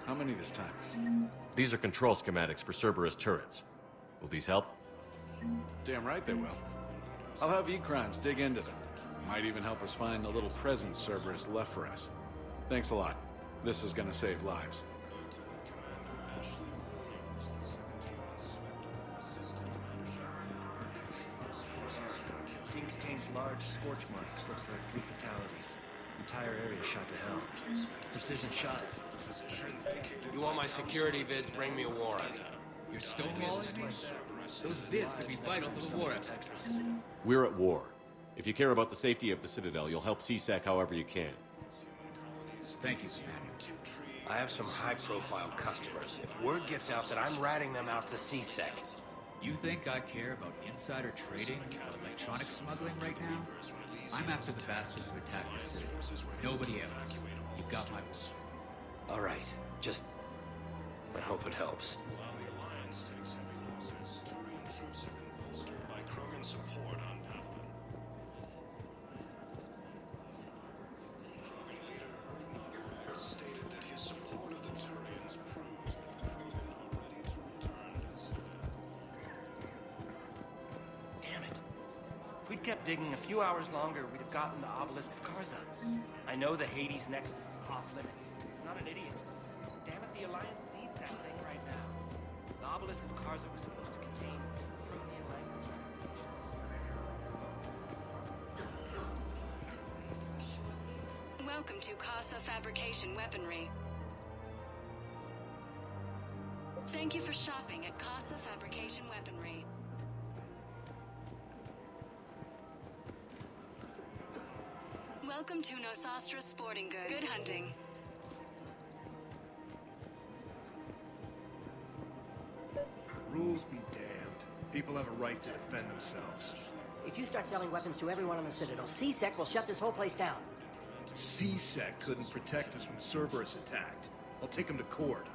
How many this time? These are control schematics for Cerberus turrets. Will these help? Damn right they will. I'll have E-Crimes dig into them. Might even help us find the little presents Cerberus left for us. Thanks a lot. This is gonna save lives. Scene contains large scorch marks. Looks like 3 fatalities. Entire area shot to hell. Precision shots. You want my security vids? Bring me a warrant. You're stonewalling me? Those vids could be vital to the war effort. We're at war. If you care about the safety of the Citadel, you'll help CSEC however you can. Thank you, Commander. I have some high-profile customers. If word gets out that I'm ratting them out to CSEC... You think I care about insider trading or electronic smuggling right now? I'm after the bastards who attacked the city. Nobody else. You've got my word. All right. Just... I hope it helps. While the Alliance takes heavy losses, Turian troops have been bolstered by Krogan support on Palaven. Krogan leader Ergnar has stated that his support of the Turians proves that Krogan are ready to return to the Citadel. Damn it. If we'd kept digging a few hours longer, we'd have gotten the obelisk of Karza. I know the Hades nexus is off limits. I'm not an idiot. Damn it, the Alliance needs that thing right now. The obelisk of Karza was supposed to contain Prothean language translation. Welcome to Casa Fabrication Weaponry. Thank you for shopping at Casa Fabrication Weaponry. Welcome to Nosastra Sporting Goods. Good hunting. Rules be damned. People have a right to defend themselves. If you start selling weapons to everyone on the Citadel, CSEC will shut this whole place down. CSEC couldn't protect us when Cerberus attacked. I'll take him to court.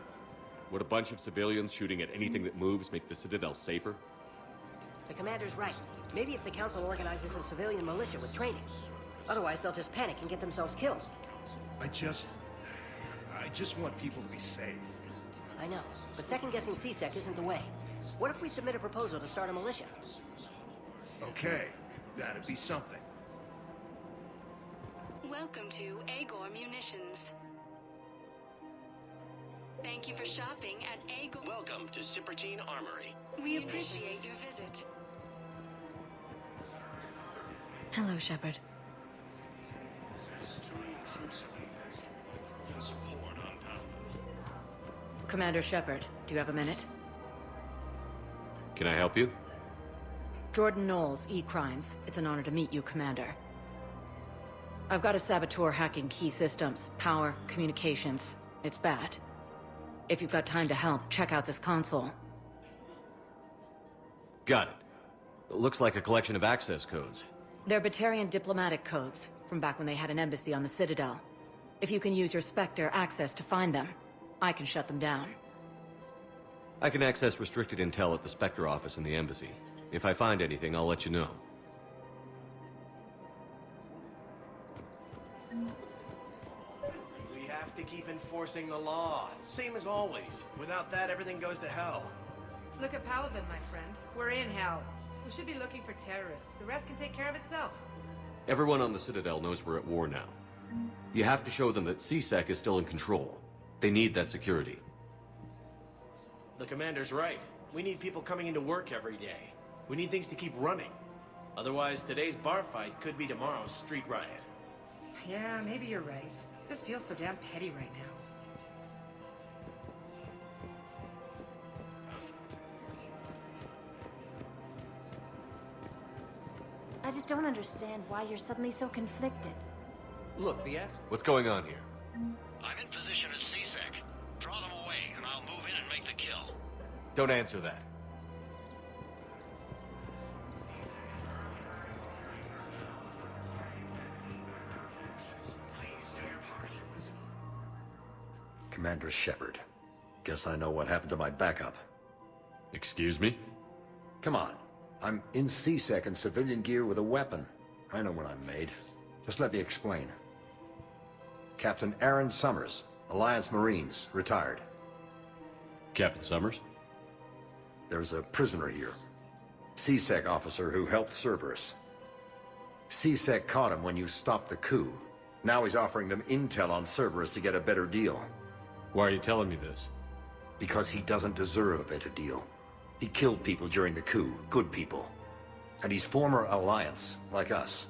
Would a bunch of civilians shooting at anything that moves make the Citadel safer? The commander's right. Maybe if the Council organizes a civilian militia with training. Otherwise, they'll just panic and get themselves killed. I just want people to be safe. I know, but second-guessing CSEC isn't the way. What if we submit a proposal to start a militia? Okay, that'd be something. Welcome to Agor Munitions. Thank you for shopping at Agor. Welcome to Cipertine Armory. We appreciate your visit. Hello, Shepard. Turian troops have been bolstered by Krogan support on Palaven. Commander Shepard, do you have a minute? Can I help you? Jordan Knowles, E-Crimes. It's an honor to meet you, Commander. I've got a saboteur hacking key systems, power, communications. It's bad. If you've got time to help, check out this console. Got it. It looks like a collection of access codes. They're Batarian diplomatic codes, from back when they had an embassy on the Citadel. If you can use your Spectre access to find them, I can shut them down. I can access restricted intel at the Spectre office in the embassy. If I find anything, I'll let you know. We have to keep enforcing the law. Same as always. Without that, everything goes to hell. Look at Paladin, my friend. We're in hell. We should be looking for terrorists. The rest can take care of itself. Everyone on the Citadel knows we're at war now. You have to show them that CSEC is still in control. They need that security. The commander's right. We need people coming into work every day. We need things to keep running. Otherwise, today's bar fight could be tomorrow's street riot. Yeah, maybe you're right. This feels so damn petty right now. I just don't understand why you're suddenly so conflicted. Look, what's going on here? I'm in position at CSEC. Draw them away, and I'll move in and make the kill. Don't answer that. Commander Shepard. Guess I know what happened to my backup. Excuse me? Come on. I'm in CSEC in civilian gear with a weapon. I know what I'm made. Just let me explain. Captain Aaron Summers, Alliance Marines, retired. Captain Summers? There's a prisoner here. CSEC officer who helped Cerberus. CSEC caught him when you stopped the coup. Now he's offering them intel on Cerberus to get a better deal. Why are you telling me this? Because he doesn't deserve a better deal. He killed people during the coup, good people. And he's former Alliance, like us.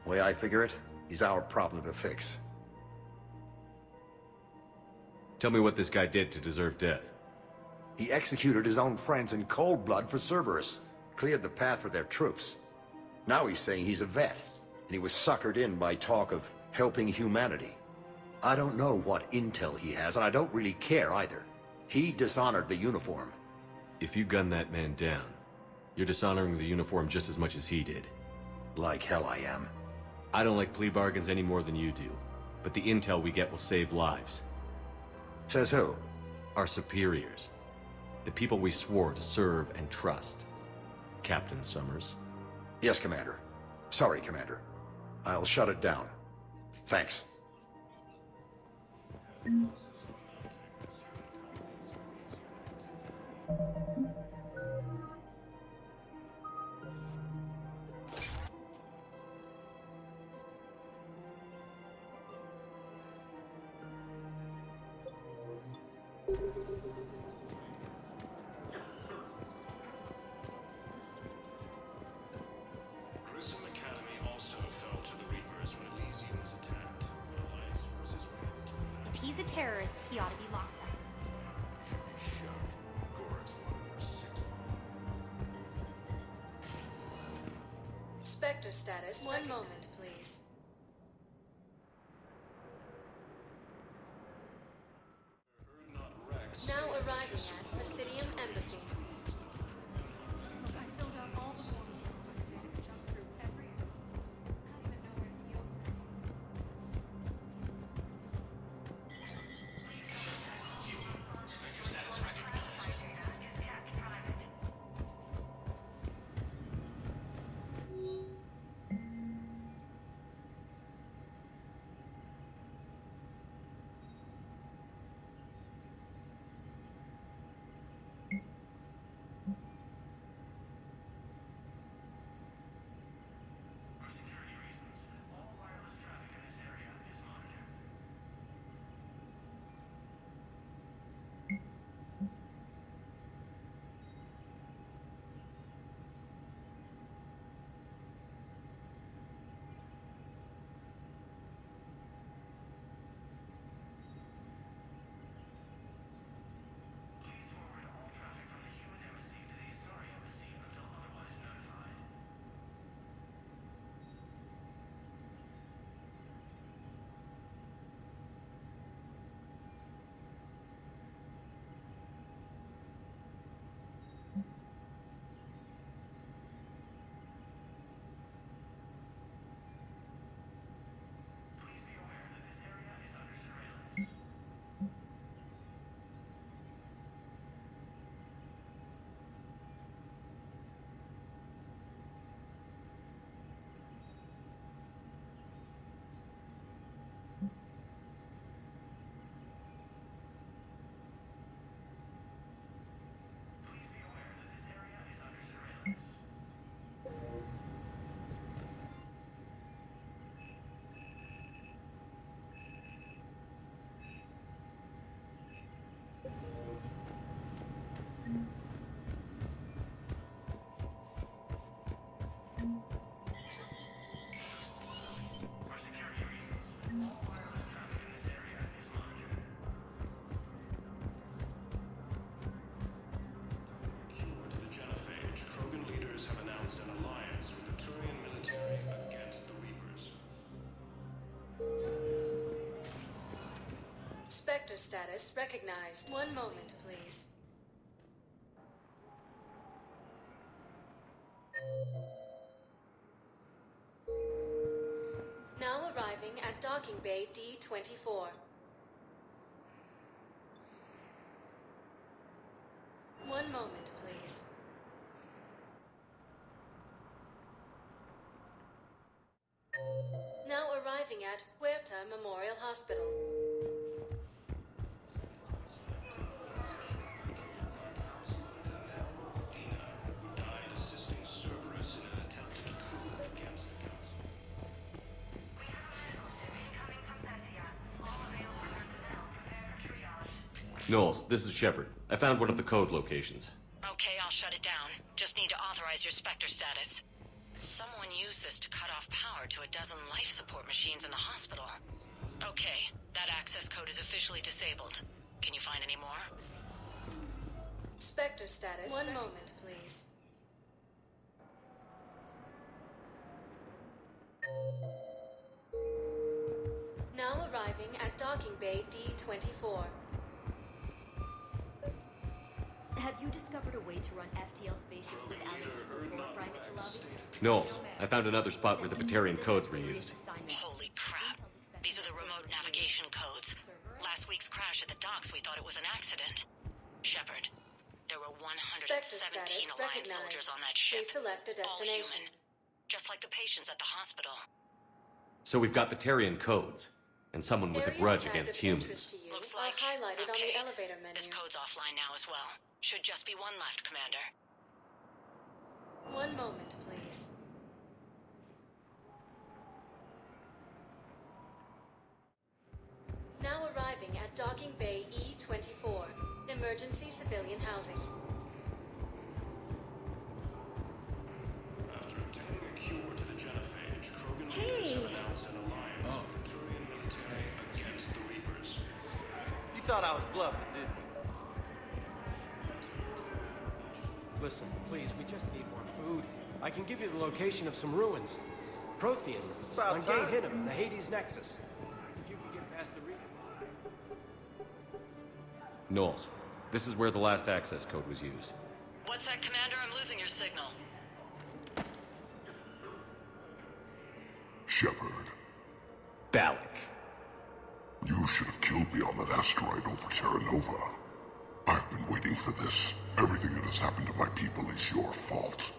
The way I figure it, he's our problem to fix. Tell me what this guy did to deserve death. He executed his own friends in cold blood for Cerberus. Cleared the path for their troops. Now he's saying he's a vet, and he was suckered in by talk of helping humanity. I don't know what intel he has, and I don't really care either. He dishonored the uniform. If you gun that man down, you're dishonoring the uniform just as much as he did. Like hell I am. I don't like plea bargains any more than you do, but the intel we get will save lives. Says who? Our superiors. The people we swore to serve and trust. Captain Summers. Yes, Commander. Sorry, Commander. I'll shut it down. Thanks. Grissom Academy also fell to the Reapers when Elysium was attacked. Alliance forces were able to If he's a terrorist, he ought to be locked up. Spectre status. One moment, please. Now arriving at Presidium Embassy. Look, I filled out all the forms for the and jumped through every... I don't even know where the status recognized. One moment, please. Now arriving at docking bay D-24. One moment, please. Now arriving at Huerta Memorial Hospital. Died assisting Cerberus in an attempt to coup against the council. Knowles, this is Shepard. I found one of the code locations. Okay, I'll shut it down. Just need to authorize your Spectre status. Someone used this to cut off power to a dozen life support machines in the hospital. Okay, that access code is officially disabled. Can you find any more? Spectre status. One moment, please. Now arriving at docking bay D-24. Have you discovered a way to run FTL spaceships without a physical or private to lobby? Knowles, I found another spot where the Batarian codes were used. Holy crap. These are the remote navigation codes. Last week's crash at the docks, we thought it was an accident. Shepard, there were 117 Alliance soldiers on that ship. Select a All destination. human. Just like the patients at the hospital. So we've got Batarian codes, and someone with a grudge against humans. Looks Are like... highlighted on okay. the elevator menu. This code's offline now as well. Should just be one left, Commander. One moment, please. Now arriving at docking bay E-24. Emergency civilian housing. After obtaining a cure to the genophage, Krogan Hey. leaders have announced an alliance with the Turian military against the Reapers. You thought I was bluffing, didn't you? Listen, please, we just need more food. I can give you the location of some ruins. Prothean ruins. On Gay Hinnom in the Hades Nexus. If you could get past the Reaper. Knowles, this is where the last access code was used. What's that, Commander? I'm losing your signal. Shepard, Balak. you should have killed me on that asteroid over Terra Nova. I've been waiting for this. Everything that has happened to my people is your fault.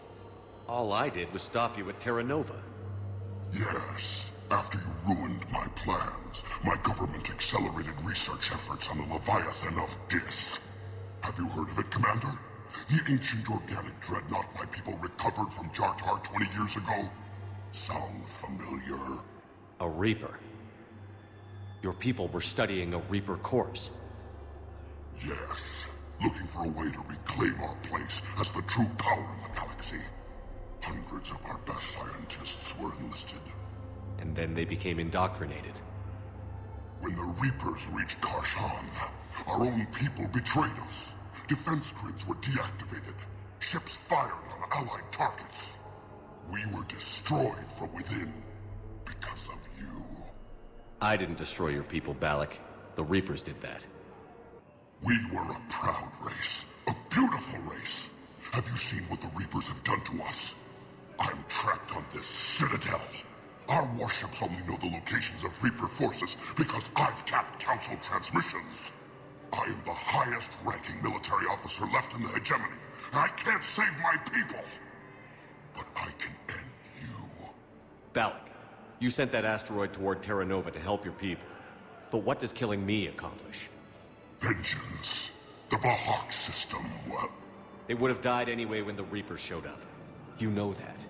All I did was stop you at Terra Nova. Yes. After you ruined my plans, my government accelerated research efforts on the Leviathan of Dis. Have you heard of it, Commander? The ancient organic dreadnought my people recovered from Jar Jar 20 years ago? Sound familiar? A Reaper. Your people were studying a Reaper corpse. Yes. Looking for a way to reclaim our place as the true power of the galaxy. Hundreds of our best scientists were enlisted. And then they became indoctrinated. When the Reapers reached Karshan, our own people betrayed us. Defense grids were deactivated. Ships fired on Allied targets. We were destroyed from within because of you. I didn't destroy your people, Balak. The Reapers did that. We were a proud race. A beautiful race. Have you seen what the Reapers have done to us? I'm trapped on this citadel. Our warships only know the locations of Reaper forces because I've tapped Council transmissions. I am the highest-ranking military officer left in the hegemony, and I can't save my people. But I can end you. Balak, you sent that asteroid toward Terra Nova to help your people. But what does killing me accomplish? Vengeance. The Bahak system, well... They would have died anyway when the Reapers showed up. You know that.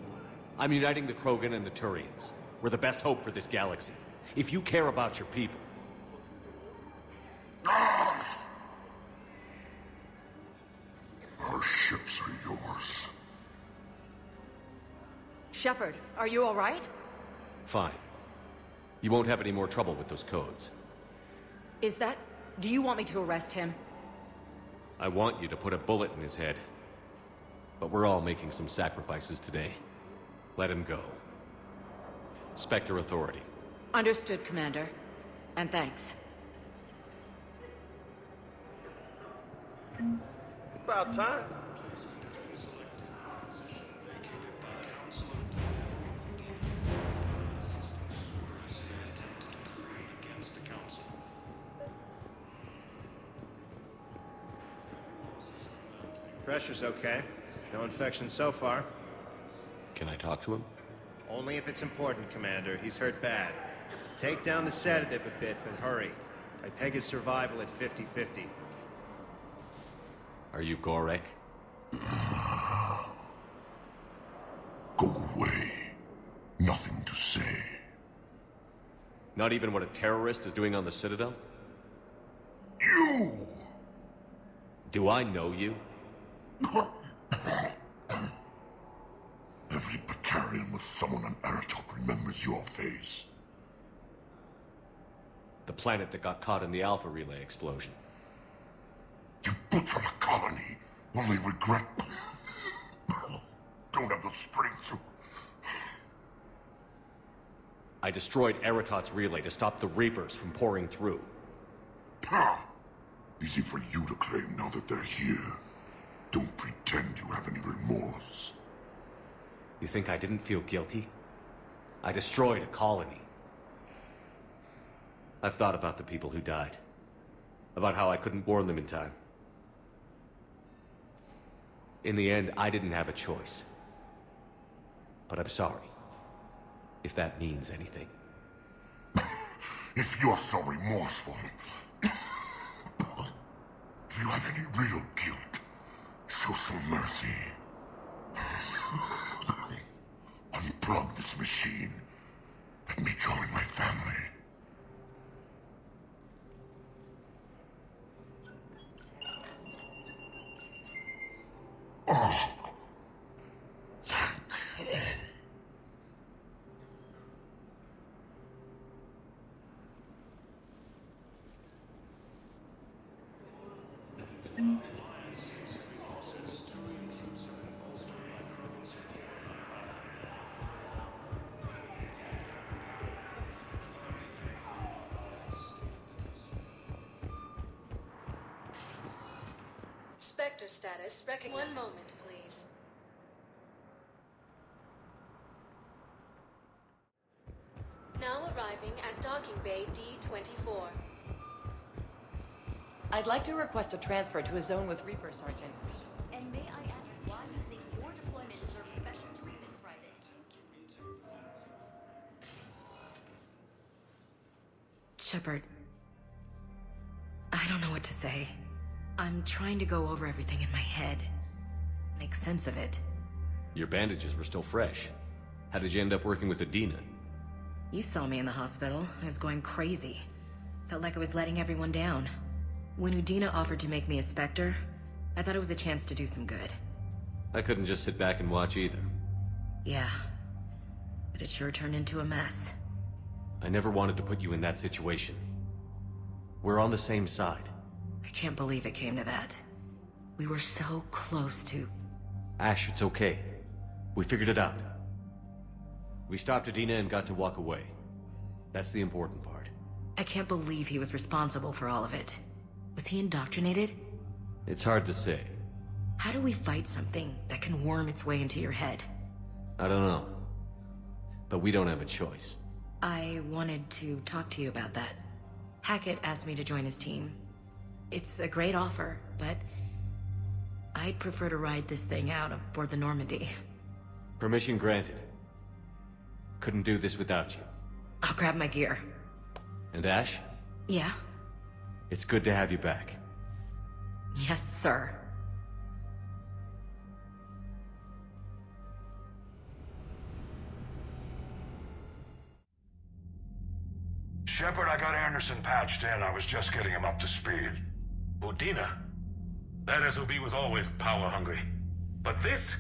I'm uniting the Krogan and the Turians. We're the best hope for this galaxy. If you care about your people... Ah! Our ships are yours. Shepard, are you all right? Fine. You won't have any more trouble with those codes. Is that... Do you want me to arrest him? I want you to put a bullet in his head. But we're all making some sacrifices today. Let him go. Spectre Authority. Understood, Commander. And thanks. About time. Pressure's okay. No infection so far. Can I talk to him? Only if it's important, Commander. He's hurt bad. Take down the sedative a bit, but hurry. I peg his survival at 50-50. Are you Gorek? Go away. Nothing to say. Not even what a terrorist is doing on the Citadel? You! Do I know you? Every Batarian with someone on Aratok remembers your face. The planet that got caught in the Alpha Relay explosion. You butchered a colony, only regret... Don't have the strength to... I destroyed Eratot's relay to stop the Reapers from pouring through. Easy for you to claim now that they're here. Don't pretend you have any remorse. You think I didn't feel guilty? I destroyed a colony. I've thought about the people who died. About how I couldn't warn them in time. In the end, I didn't have a choice. But I'm sorry. If that means anything. If you're so remorseful... If you have any real guilt, show some mercy. Unplug this machine. Let me join my family. Oh. Thank you. Spectre status recognized. 1 moment, please. Now arriving at docking bay D-24. I'd like to request a transfer to a zone with Reaper, Sergeant. And may I ask why you think your deployment deserves special treatment, Private? Shepard, I don't know what to say. I'm trying to go over everything in my head. Make sense of it. Your bandages were still fresh. How did you end up working with Adina? You saw me in the hospital. I was going crazy. Felt like I was letting everyone down. When Udina offered to make me a Spectre, I thought it was a chance to do some good. I couldn't just sit back and watch either. Yeah. But it sure turned into a mess. I never wanted to put you in that situation. We're on the same side. I can't believe it came to that. We were so close to... Ash, it's okay. We figured it out. We stopped Adina and got to walk away. That's the important part. I can't believe he was responsible for all of it. Was he indoctrinated? It's hard to say. How do we fight something that can worm its way into your head? I don't know. But we don't have a choice. I wanted to talk to you about that. Hackett asked me to join his team. It's a great offer, but I'd prefer to ride this thing out aboard the Normandy. Permission granted. Couldn't do this without you. I'll grab my gear. And Ash? Yeah? It's good to have you back. Yes, sir. Shepard, I got Anderson patched in. I was just getting him up to speed. Udina? That SOB was always power-hungry. But this?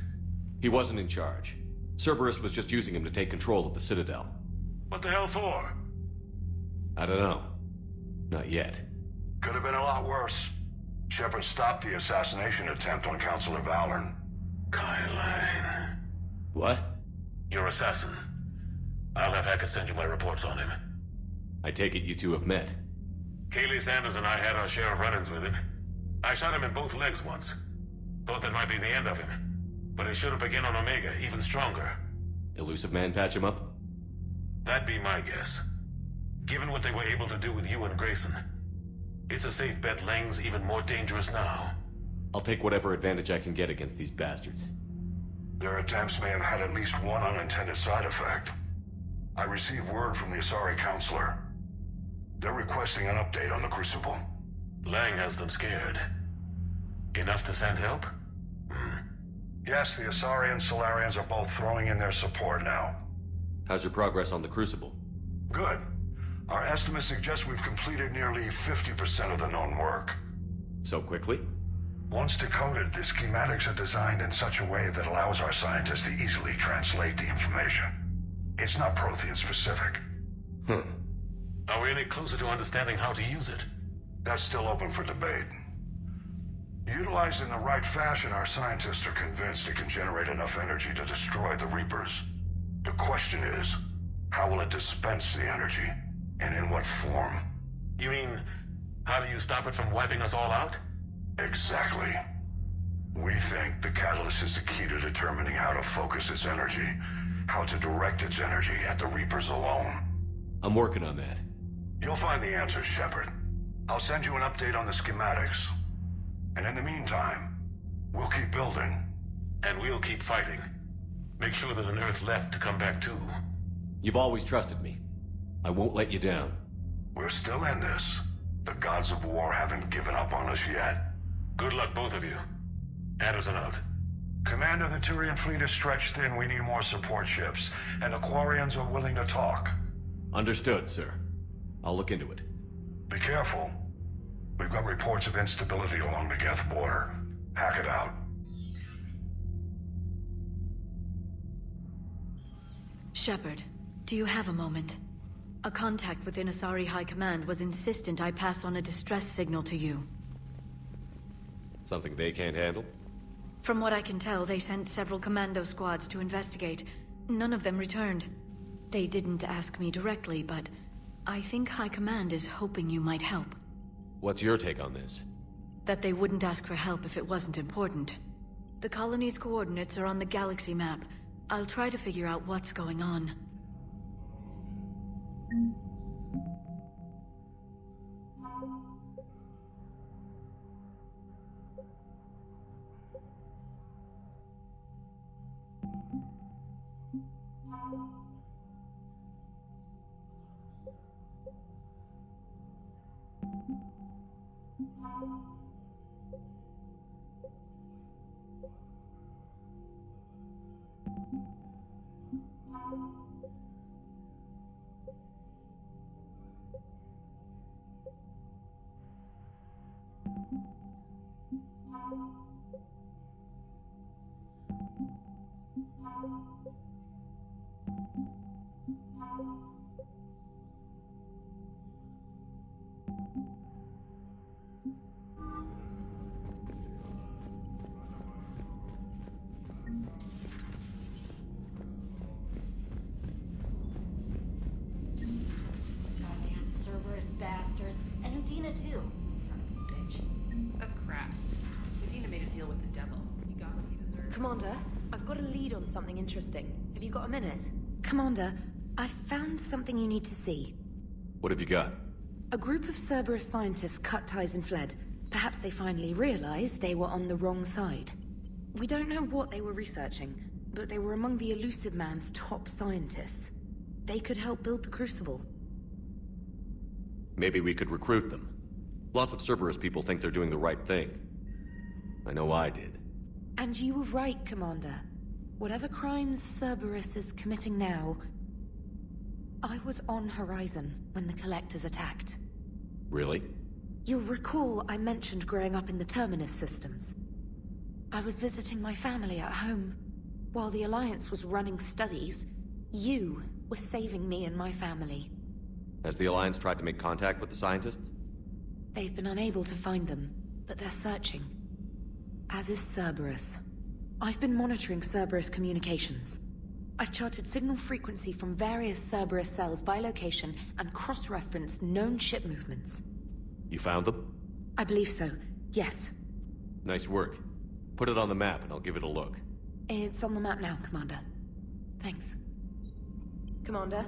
He wasn't in charge. Cerberus was just using him to take control of the Citadel. What the hell for? I don't know. Not yet. Could have been a lot worse. Shepard stopped the assassination attempt on Counselor Valorn. Kyline. What? Your assassin. I'll have Hackett send you my reports on him. I take it you two have met. Kaylee Sanders and I had our share of run-ins with him. I shot him in both legs once. Thought that might be the end of him. But he showed up again on Omega, even stronger. Elusive Man patch him up? That'd be my guess. Given what they were able to do with you and Grayson, it's a safe bet Lang's even more dangerous now. I'll take whatever advantage I can get against these bastards. Their attempts may have had at least one unintended side effect. I received word from the Asari Counselor. They're requesting an update on the Crucible. Lang has them scared. Enough to send help? Yes, the Asari and Solarians are both throwing in their support now. How's your progress on the Crucible? Good. Our estimates suggest we've completed nearly 50% of the known work. So quickly? Once decoded, the schematics are designed in such a way that allows our scientists to easily translate the information. It's not Prothean specific. Are we any closer to understanding how to use it? That's still open for debate. Utilized in the right fashion, our scientists are convinced it can generate enough energy to destroy the Reapers. The question is, how will it dispense the energy? And in what form? You mean, how do you stop it from wiping us all out? Exactly. We think the catalyst is the key to determining how to focus its energy, how to direct its energy at the Reapers alone. I'm working on that. You'll find the answers, Shepard. I'll send you an update on the schematics. And in the meantime, we'll keep building. And we'll keep fighting. Make sure there's an Earth left to come back to. You've always trusted me. I won't let you down. We're still in this. The gods of war haven't given up on us yet. Good luck, both of you. Anderson out. Commander, the Turian fleet is stretched thin. We need more support ships. And the Quarians are willing to talk. Understood, sir. I'll look into it. Be careful. We've got reports of instability along the Geth border. Hack it out. Shepard, do you have a moment? A contact within Asari High Command was insistent I pass on a distress signal to you. Something they can't handle? From what I can tell, they sent several commando squads to investigate. None of them returned. They didn't ask me directly, but I think High Command is hoping you might help. What's your take on this? That they wouldn't ask for help if it wasn't important. The colony's coordinates are on the galaxy map. I'll try to figure out what's going on. Goddamn Cerberus bastards. And Udina too. Son of a bitch. That's crap. Udina made a deal with the devil. He got what he deserved. Commander, I've got a lead on something interesting. Have you got a minute? Commander, I found something you need to see. What have you got? A group of Cerberus scientists cut ties and fled. Perhaps they finally realized they were on the wrong side. We don't know what they were researching, but they were among the Elusive Man's top scientists. They could help build the Crucible. Maybe we could recruit them. Lots of Cerberus people think they're doing the right thing. I know I did. And you were right, Commander. Whatever crimes Cerberus is committing now, I was on Horizon when the Collectors attacked. Really? You'll recall I mentioned growing up in the Terminus systems. I was visiting my family at home. While the Alliance was running studies, you were saving me and my family. Has the Alliance tried to make contact with the scientists? They've been unable to find them, but they're searching. As is Cerberus. I've been monitoring Cerberus communications. I've charted signal frequency from various Cerberus cells by location and cross-referenced known ship movements. You found them? I believe so. Yes. Nice work. Put it on the map and I'll give it a look. It's on the map now, Commander. Thanks. Commander?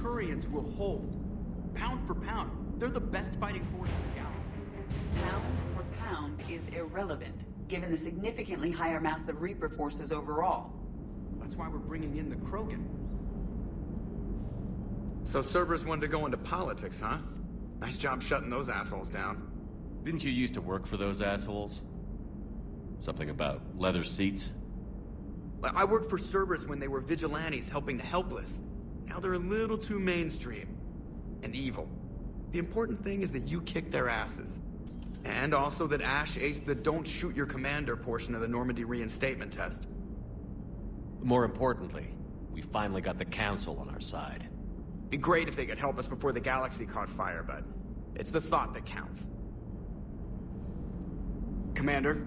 Turians will hold. Pound for pound, they're the best fighting force in the galaxy. Pound for pound is irrelevant, given the significantly higher mass of Reaper forces overall. That's why we're bringing in the Krogan. So Cerberus wanted to go into politics, huh? Nice job shutting those assholes down. Didn't you used to work for those assholes? Something about leather seats? I worked for Cerberus when they were vigilantes helping the helpless. Now they're a little too mainstream. And evil. The important thing is that you kick their asses. And also that Ash aced the don't shoot your commander portion of the Normandy reinstatement test. More importantly, we finally got the Council on our side. Be great if they could help us before the galaxy caught fire, but it's the thought that counts. Commander?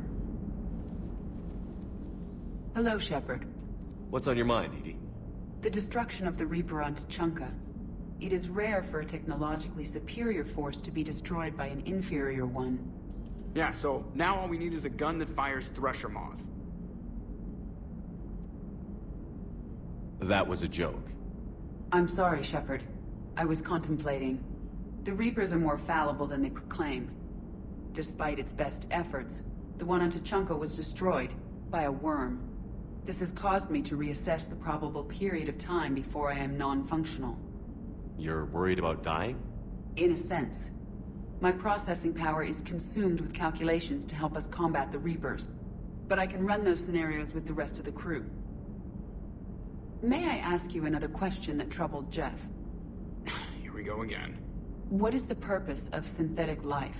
Hello, Shepard. What's on your mind, Edie? The destruction of the Reaper on Tuchanka. It is rare for a technologically superior force to be destroyed by an inferior one. Yeah, so now all we need is a gun that fires Thresher Maws. That was a joke. I'm sorry, Shepard. I was contemplating. The Reapers are more fallible than they proclaim. Despite its best efforts, the one on Tuchanka was destroyed by a worm. This has caused me to reassess the probable period of time before I am non-functional. You're worried about dying? In a sense. My processing power is consumed with calculations to help us combat the Reapers. But I can run those scenarios with the rest of the crew. May I ask you another question that troubled Jeff? Here we go again. What is the purpose of synthetic life?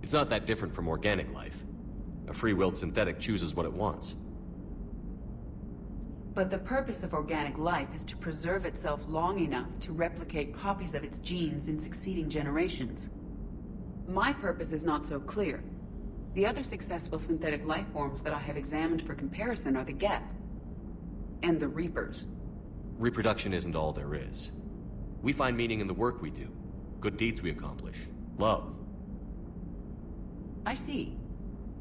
It's not that different from organic life. A free-willed synthetic chooses what it wants. But the purpose of organic life is to preserve itself long enough to replicate copies of its genes in succeeding generations. My purpose is not so clear. The other successful synthetic life forms that I have examined for comparison are the Gep and the Reapers. Reproduction isn't all there is. We find meaning in the work we do, good deeds we accomplish, love. I see.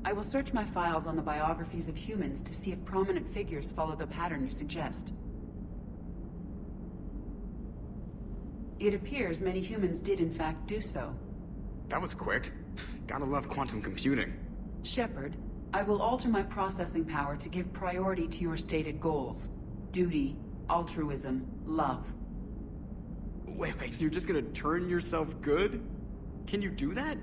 I will search my files on the biographies of humans to see if prominent figures follow the pattern you suggest. It appears many humans did in fact do so. That was quick. Gotta love quantum computing. Shepard, I will alter my processing power to give priority to your stated goals. Duty, altruism, love. Wait, you're just gonna turn yourself good? Can you do that?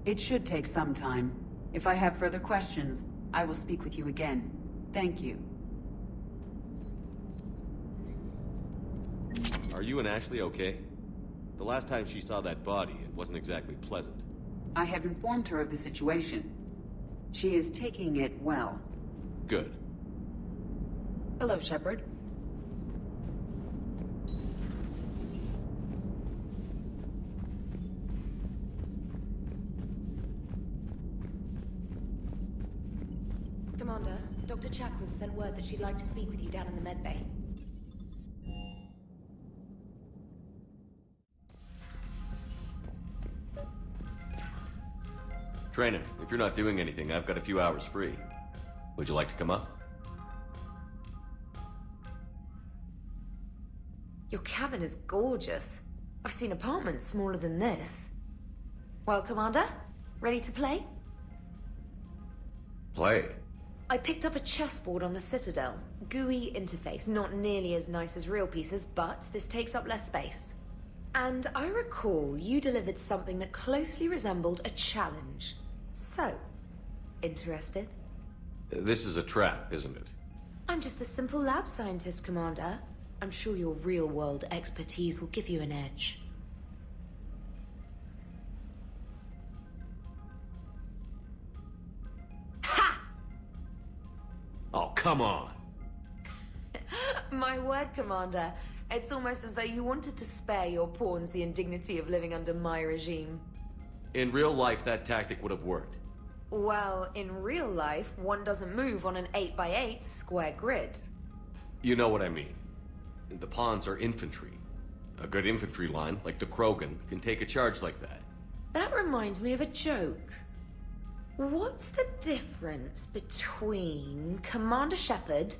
It should take some time. If I have further questions, I will speak with you again. Thank you. Are you and Ashley okay? The last time she saw that body, it wasn't exactly pleasant. I have informed her of the situation. She is taking it well. Good. Hello, Shepard. Commander, Dr. Chakwas sent word that she'd like to speak with you down in the med bay. Trainer, if you're not doing anything, I've got a few hours free. Would you like to come up? Your cabin is gorgeous. I've seen apartments smaller than this. Well, Commander, ready to play? Play? I picked up a chessboard on the Citadel. GUI interface, not nearly as nice as real pieces, but this takes up less space. And I recall you delivered something that closely resembled a challenge. So, interested? This is a trap, isn't it? I'm just a simple lab scientist, Commander. I'm sure your real-world expertise will give you an edge. Oh, come on! My word, Commander. It's almost as though you wanted to spare your pawns the indignity of living under my regime. In real life, that tactic would have worked. Well, in real life, one doesn't move on an 8x8 square grid. You know what I mean. The pawns are infantry. A good infantry line, like the Krogan, can take a charge like that. That reminds me of a joke. What's the difference between Commander Shepard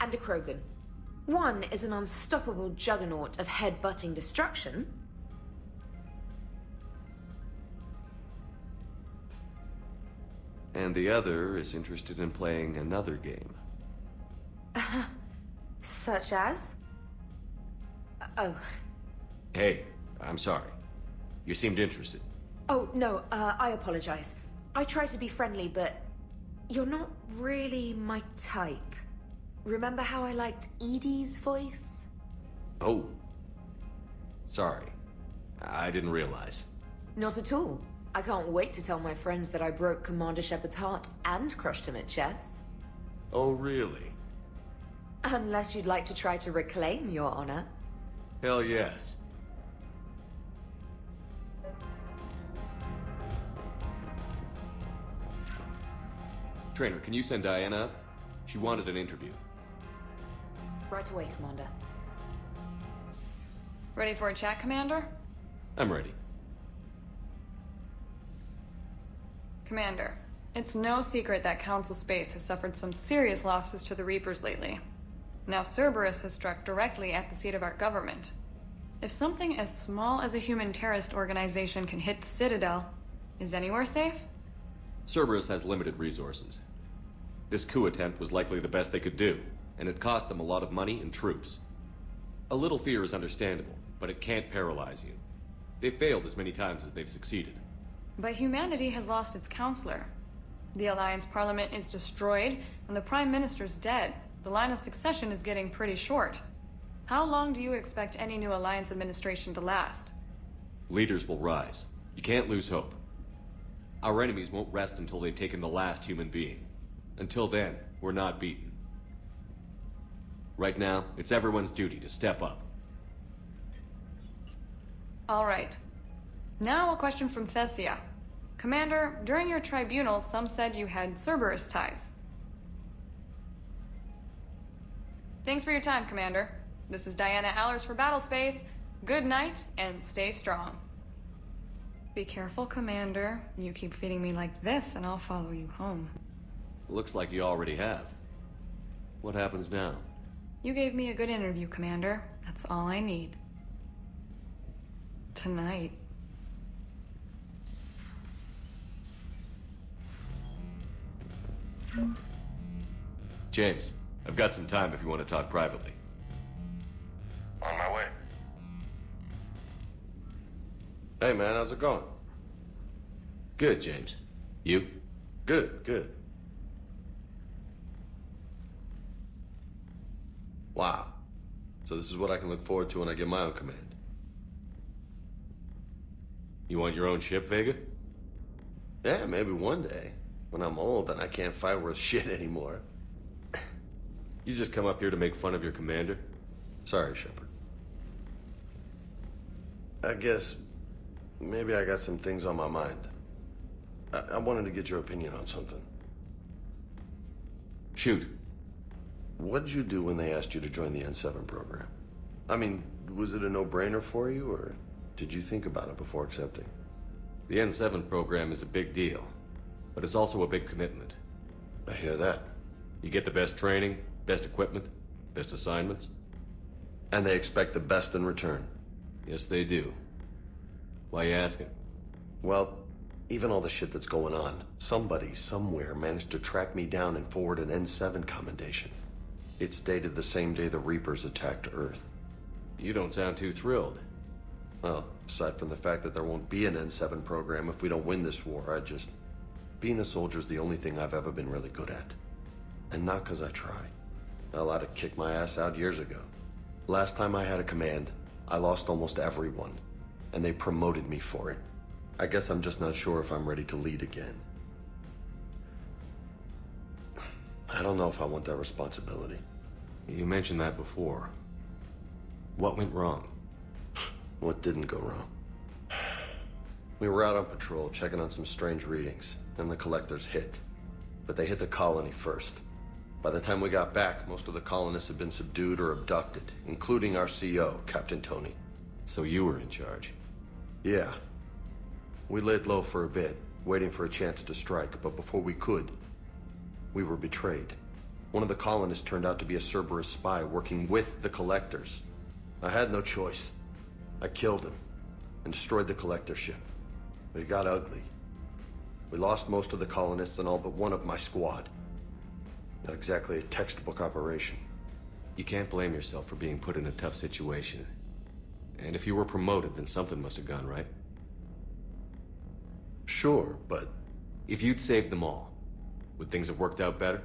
and a Krogan? One is an unstoppable juggernaut of head-butting destruction. And the other is interested in playing another game. Such as? Oh. Hey, I'm sorry. You seemed interested. Oh, no, I apologize. I try to be friendly, but you're not really my type. Remember how I liked Edie's voice? Oh. Sorry. I didn't realize. Not at all. I can't wait to tell my friends that I broke Commander Shepard's heart and crushed him at chess. Oh, really? Unless you'd like to try to reclaim your honor. Hell yes. Trainer, can you send Diana up? She wanted an interview. Right away, Commander. Ready for a chat, Commander? I'm ready. Commander, it's no secret that Council Space has suffered some serious losses to the Reapers lately. Now Cerberus has struck directly at the seat of our government. If something as small as a human terrorist organization can hit the Citadel, is anywhere safe? Cerberus has limited resources. This coup attempt was likely the best they could do, and it cost them a lot of money and troops. A little fear is understandable, but it can't paralyze you. They've failed as many times as they've succeeded. But humanity has lost its counselor. The Alliance Parliament is destroyed, and the Prime Minister's dead. The line of succession is getting pretty short. How long do you expect any new Alliance administration to last? Leaders will rise. You can't lose hope. Our enemies won't rest until they've taken the last human being. Until then, we're not beaten. Right now, it's everyone's duty to step up. All right. Now a question from Thessia. Commander, during your tribunal, some said you had Cerberus ties. Thanks for your time, Commander. This is Diana Allers for Battlespace. Good night, and stay strong. Be careful, Commander. You keep feeding me like this, and I'll follow you home. Looks like you already have. What happens now? You gave me a good interview, Commander. That's all I need. Tonight. James, I've got some time if you want to talk privately. On my way. Hey man, how's it going? Good, James. You? Good, good. Wow. So this is what I can look forward to when I get my own command. You want your own ship, Vega? Yeah, maybe one day. When I'm old and I can't fight worth shit anymore. You just come up here to make fun of your commander? Sorry, Shepard. I guess maybe I got some things on my mind. I wanted to get your opinion on something. Shoot. What did you do when they asked you to join the N7 program? I mean, was it a no-brainer for you, or did you think about it before accepting? The N7 program is a big deal, but it's also a big commitment. I hear that. You get the best training, best equipment, best assignments. And they expect the best in return. Yes, they do. Why you asking? Well, even all the shit that's going on, somebody somewhere managed to track me down and forward an N7 commendation. It's dated the same day the Reapers attacked Earth. You don't sound too thrilled. Well, aside from the fact that there won't be an N7 program if we don't win this war, being a soldier's the only thing I've ever been really good at. And not because I try. Hell, I'd have kicked my ass out years ago. Last time I had a command, I lost almost everyone, and they promoted me for it. I guess I'm just not sure if I'm ready to lead again. I don't know if I want that responsibility. You mentioned that before. What went wrong? What didn't go wrong? We were out on patrol, checking on some strange readings, and the collectors hit. But they hit the colony first. By the time we got back, most of the colonists had been subdued or abducted, including our CO, Captain Tony. So you were in charge? Yeah. We laid low for a bit, waiting for a chance to strike, but before we could, we were betrayed. One of the colonists turned out to be a Cerberus spy working with the collectors. I had no choice. I killed him and destroyed the collector ship. But it got ugly. We lost most of the colonists and all but one of my squad. Not exactly a textbook operation. You can't blame yourself for being put in a tough situation. And if you were promoted, then something must have gone right. Sure, but... If you'd saved them all, would things have worked out better?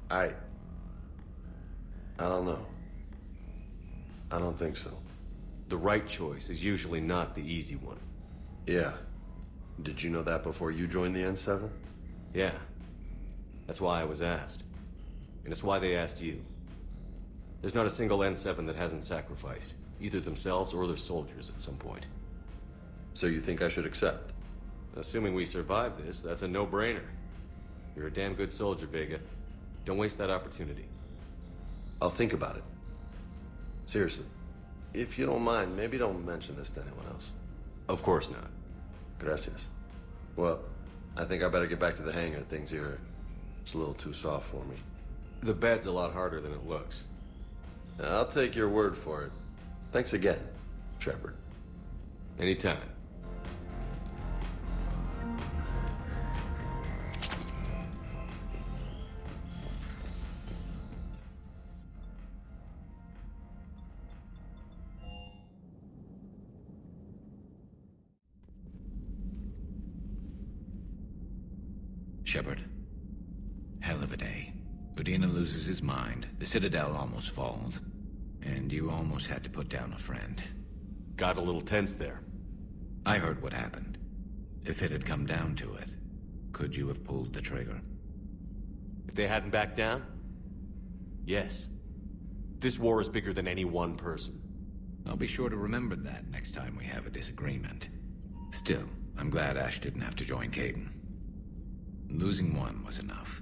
I don't know. I don't think so. The right choice is usually not the easy one. Yeah. Did you know that before you joined the N7? Yeah. That's why I was asked. And it's why they asked you. There's not a single N7 that hasn't sacrificed, either themselves or their soldiers at some point. So you think I should accept? Assuming we survive this, that's a no-brainer. You're a damn good soldier, Vega. Don't waste that opportunity. I'll think about it. Seriously. If you don't mind, maybe don't mention this to anyone else. Of course not. Gracias. Well, I think I better get back to the hangar. Things here, it's a little too soft for me. The bed's a lot harder than it looks. I'll take your word for it. Thanks again, Shepard. Anytime. Shepard. Hell of a day. Udina loses his mind, the Citadel almost falls, and you almost had to put down a friend. Got a little tense there. I heard what happened. If it had come down to it, could you have pulled the trigger? If they hadn't backed down? Yes. This war is bigger than any one person. I'll be sure to remember that next time we have a disagreement. Still, I'm glad Ash didn't have to join Caden. Losing one was enough.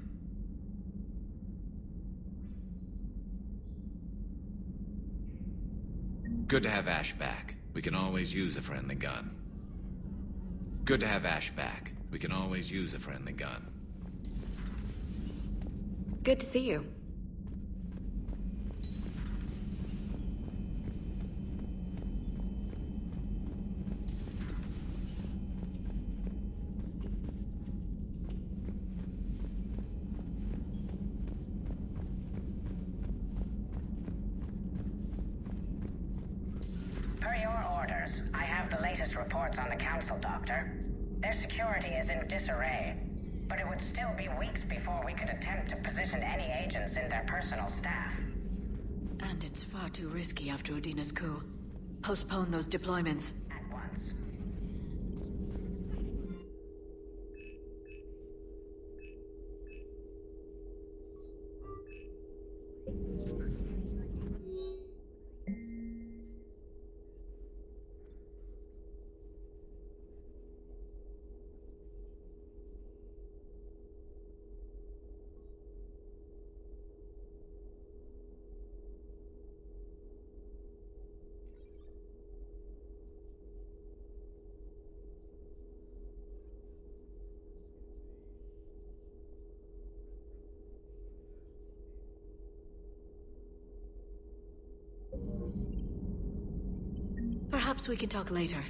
Good to have Ash back. We can always use a friendly gun. Good to have Ash back. We can always use a friendly gun. Good to see you. Per your orders, I have the latest reports on the Council, Doctor. Their security is in disarray, but it would still be weeks before we could attempt to position any agents in their personal staff. And it's far too risky after Udina's coup. Postpone those deployments. At once. Perhaps we can talk later.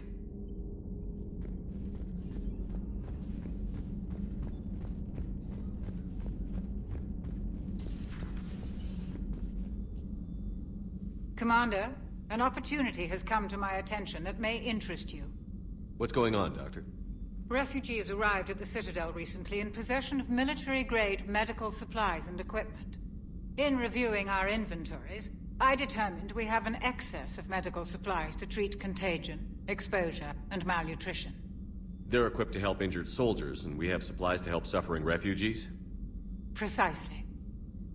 Commander, an opportunity has come to my attention that may interest you. What's going on, Doctor? Refugees arrived at the Citadel recently in possession of military-grade medical supplies and equipment. In reviewing our inventories, I determined we have an excess of medical supplies to treat contagion, exposure, and malnutrition. They're equipped to help injured soldiers, and we have supplies to help suffering refugees? Precisely.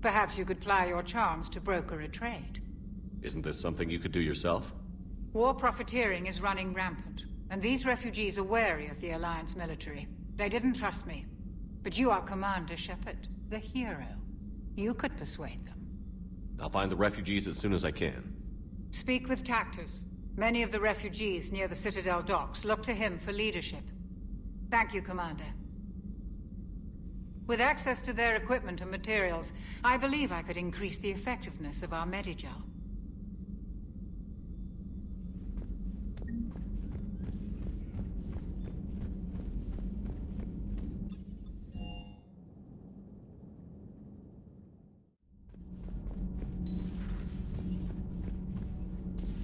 Perhaps you could ply your charms to broker a trade. Isn't this something you could do yourself? War profiteering is running rampant, and these refugees are wary of the Alliance military. They didn't trust me. But you are Commander Shepard, the hero. You could persuade them. I'll find the refugees as soon as I can. Speak with Tactus. Many of the refugees near the Citadel docks look to him for leadership. Thank you, Commander. With access to their equipment and materials, I believe I could increase the effectiveness of our Medigel.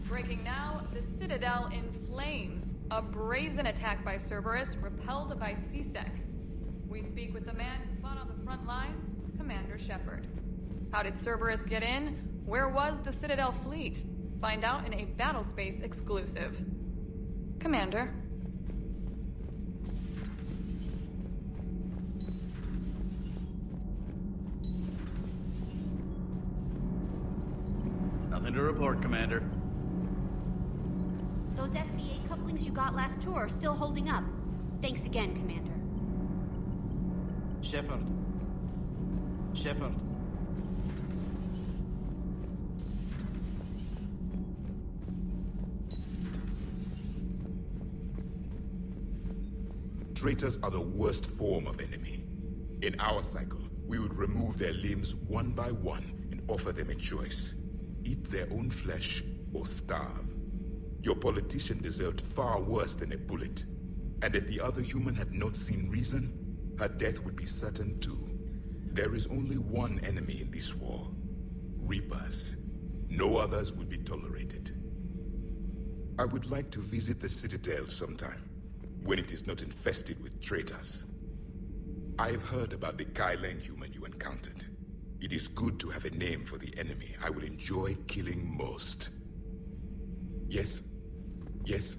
Breaking now, the Citadel in flames. A brazen attack by Cerberus, repelled by CSEC. We speak with the man who fought on the front lines, Commander Shepard. How did Cerberus get in? Where was the Citadel fleet? Find out in a Battlespace exclusive. Commander. Nothing to report, Commander. Those FBA couplings you got last tour are still holding up. Thanks again, Commander. Shepard. Shepard. Traitors are the worst form of enemy. In our cycle, we would remove their limbs one by one and offer them a choice. Eat their own flesh or starve. Your politician deserved far worse than a bullet. And if the other human had not seen reason, her death would be certain too. There is only one enemy in this war. Reapers. No others will be tolerated. I would like to visit the Citadel sometime, when it is not infested with traitors. I have heard about the Kylan human you encountered. It is good to have a name for the enemy I will enjoy killing most. Yes? Yes?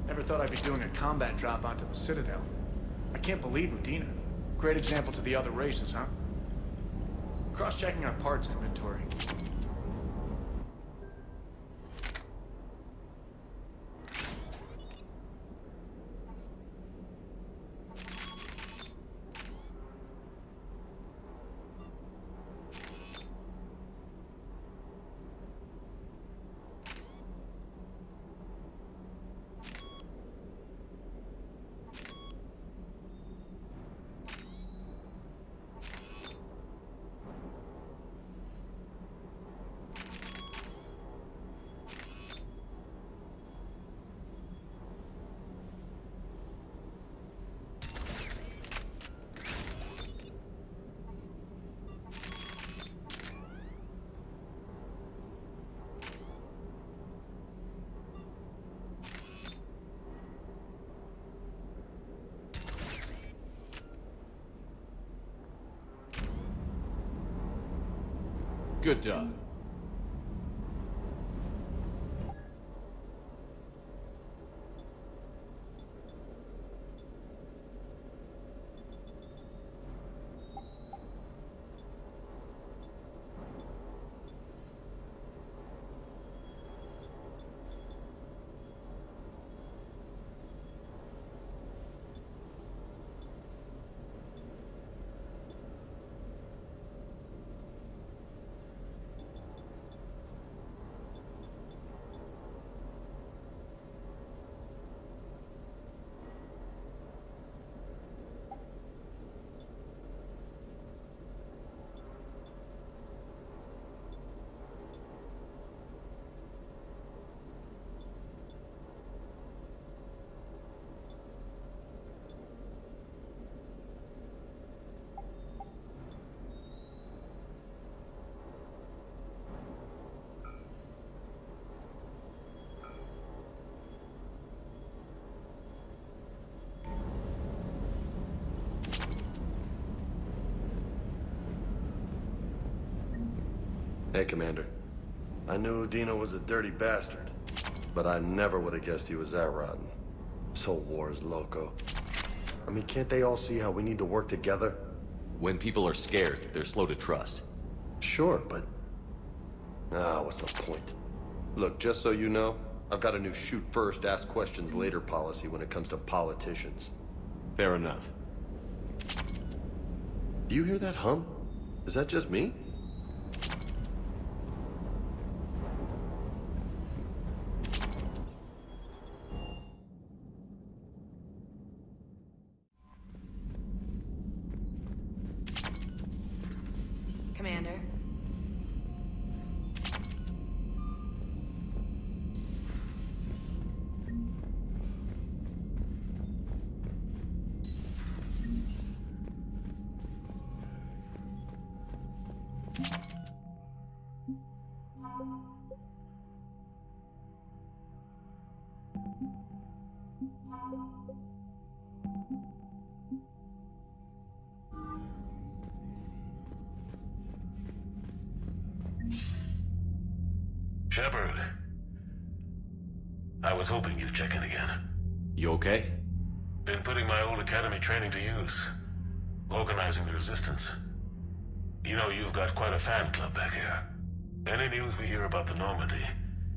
Never thought I'd be doing a combat drop onto the Citadel. I can't believe Udina. Great example to the other races, huh? Cross-checking our parts inventory. Good done. Hey, Commander. I knew Udina was a dirty bastard, but I never would have guessed he was that rotten. This whole war is loco. I mean, can't they all see how we need to work together? When people are scared, they're slow to trust. Sure, but... what's the point? Look, just so you know, I've got a new shoot first, ask questions later policy when it comes to politicians. Fair enough. Do you hear that hum? Is that just me? Commander. Shepard. I was hoping you'd check in again. You okay? Been putting my old academy training to use. Organizing the resistance. You know, you've got quite a fan club back here. Any news we hear about the Normandy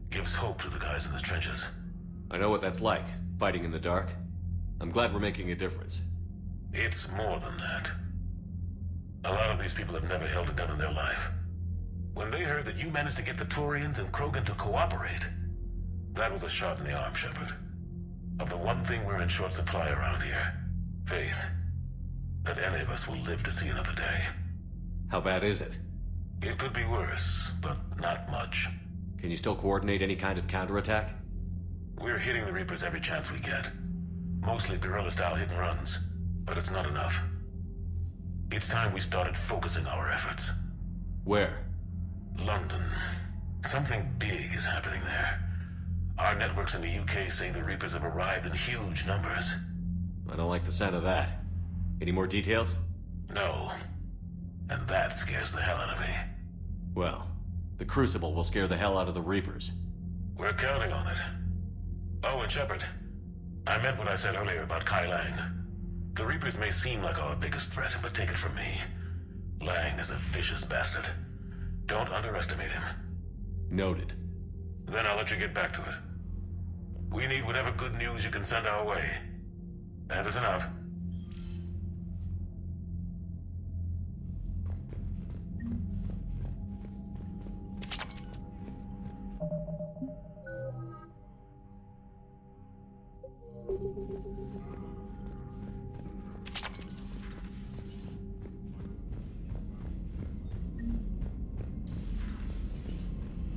gives hope to the guys in the trenches. I know what that's like, fighting in the dark. I'm glad we're making a difference. It's more than that. A lot of these people have never held a gun in their life. When they heard that you managed to get the Turians and Krogan to cooperate, that was a shot in the arm, Shepard. Of the one thing we're in short supply around here, faith. That any of us will live to see another day. How bad is it? It could be worse, but not much. Can you still coordinate any kind of counterattack? We're hitting the Reapers every chance we get. Mostly guerrilla-style hit-and-runs, but it's not enough. It's time we started focusing our efforts. Where? London. Something big is happening there. Our networks in the UK say the Reapers have arrived in huge numbers. I don't like the sound of that. Any more details? No. And that scares the hell out of me. Well, the Crucible will scare the hell out of the Reapers. We're counting on it. Oh, and Shepard, I meant what I said earlier about Kai Lang. The Reapers may seem like our biggest threat, but take it from me. Lang is a vicious bastard. Don't underestimate him. Noted. Then I'll let you get back to it. We need whatever good news you can send our way. Anderson out.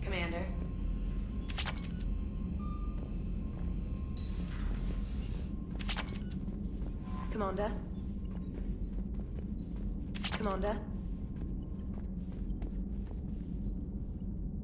Commander. Commander. Commander.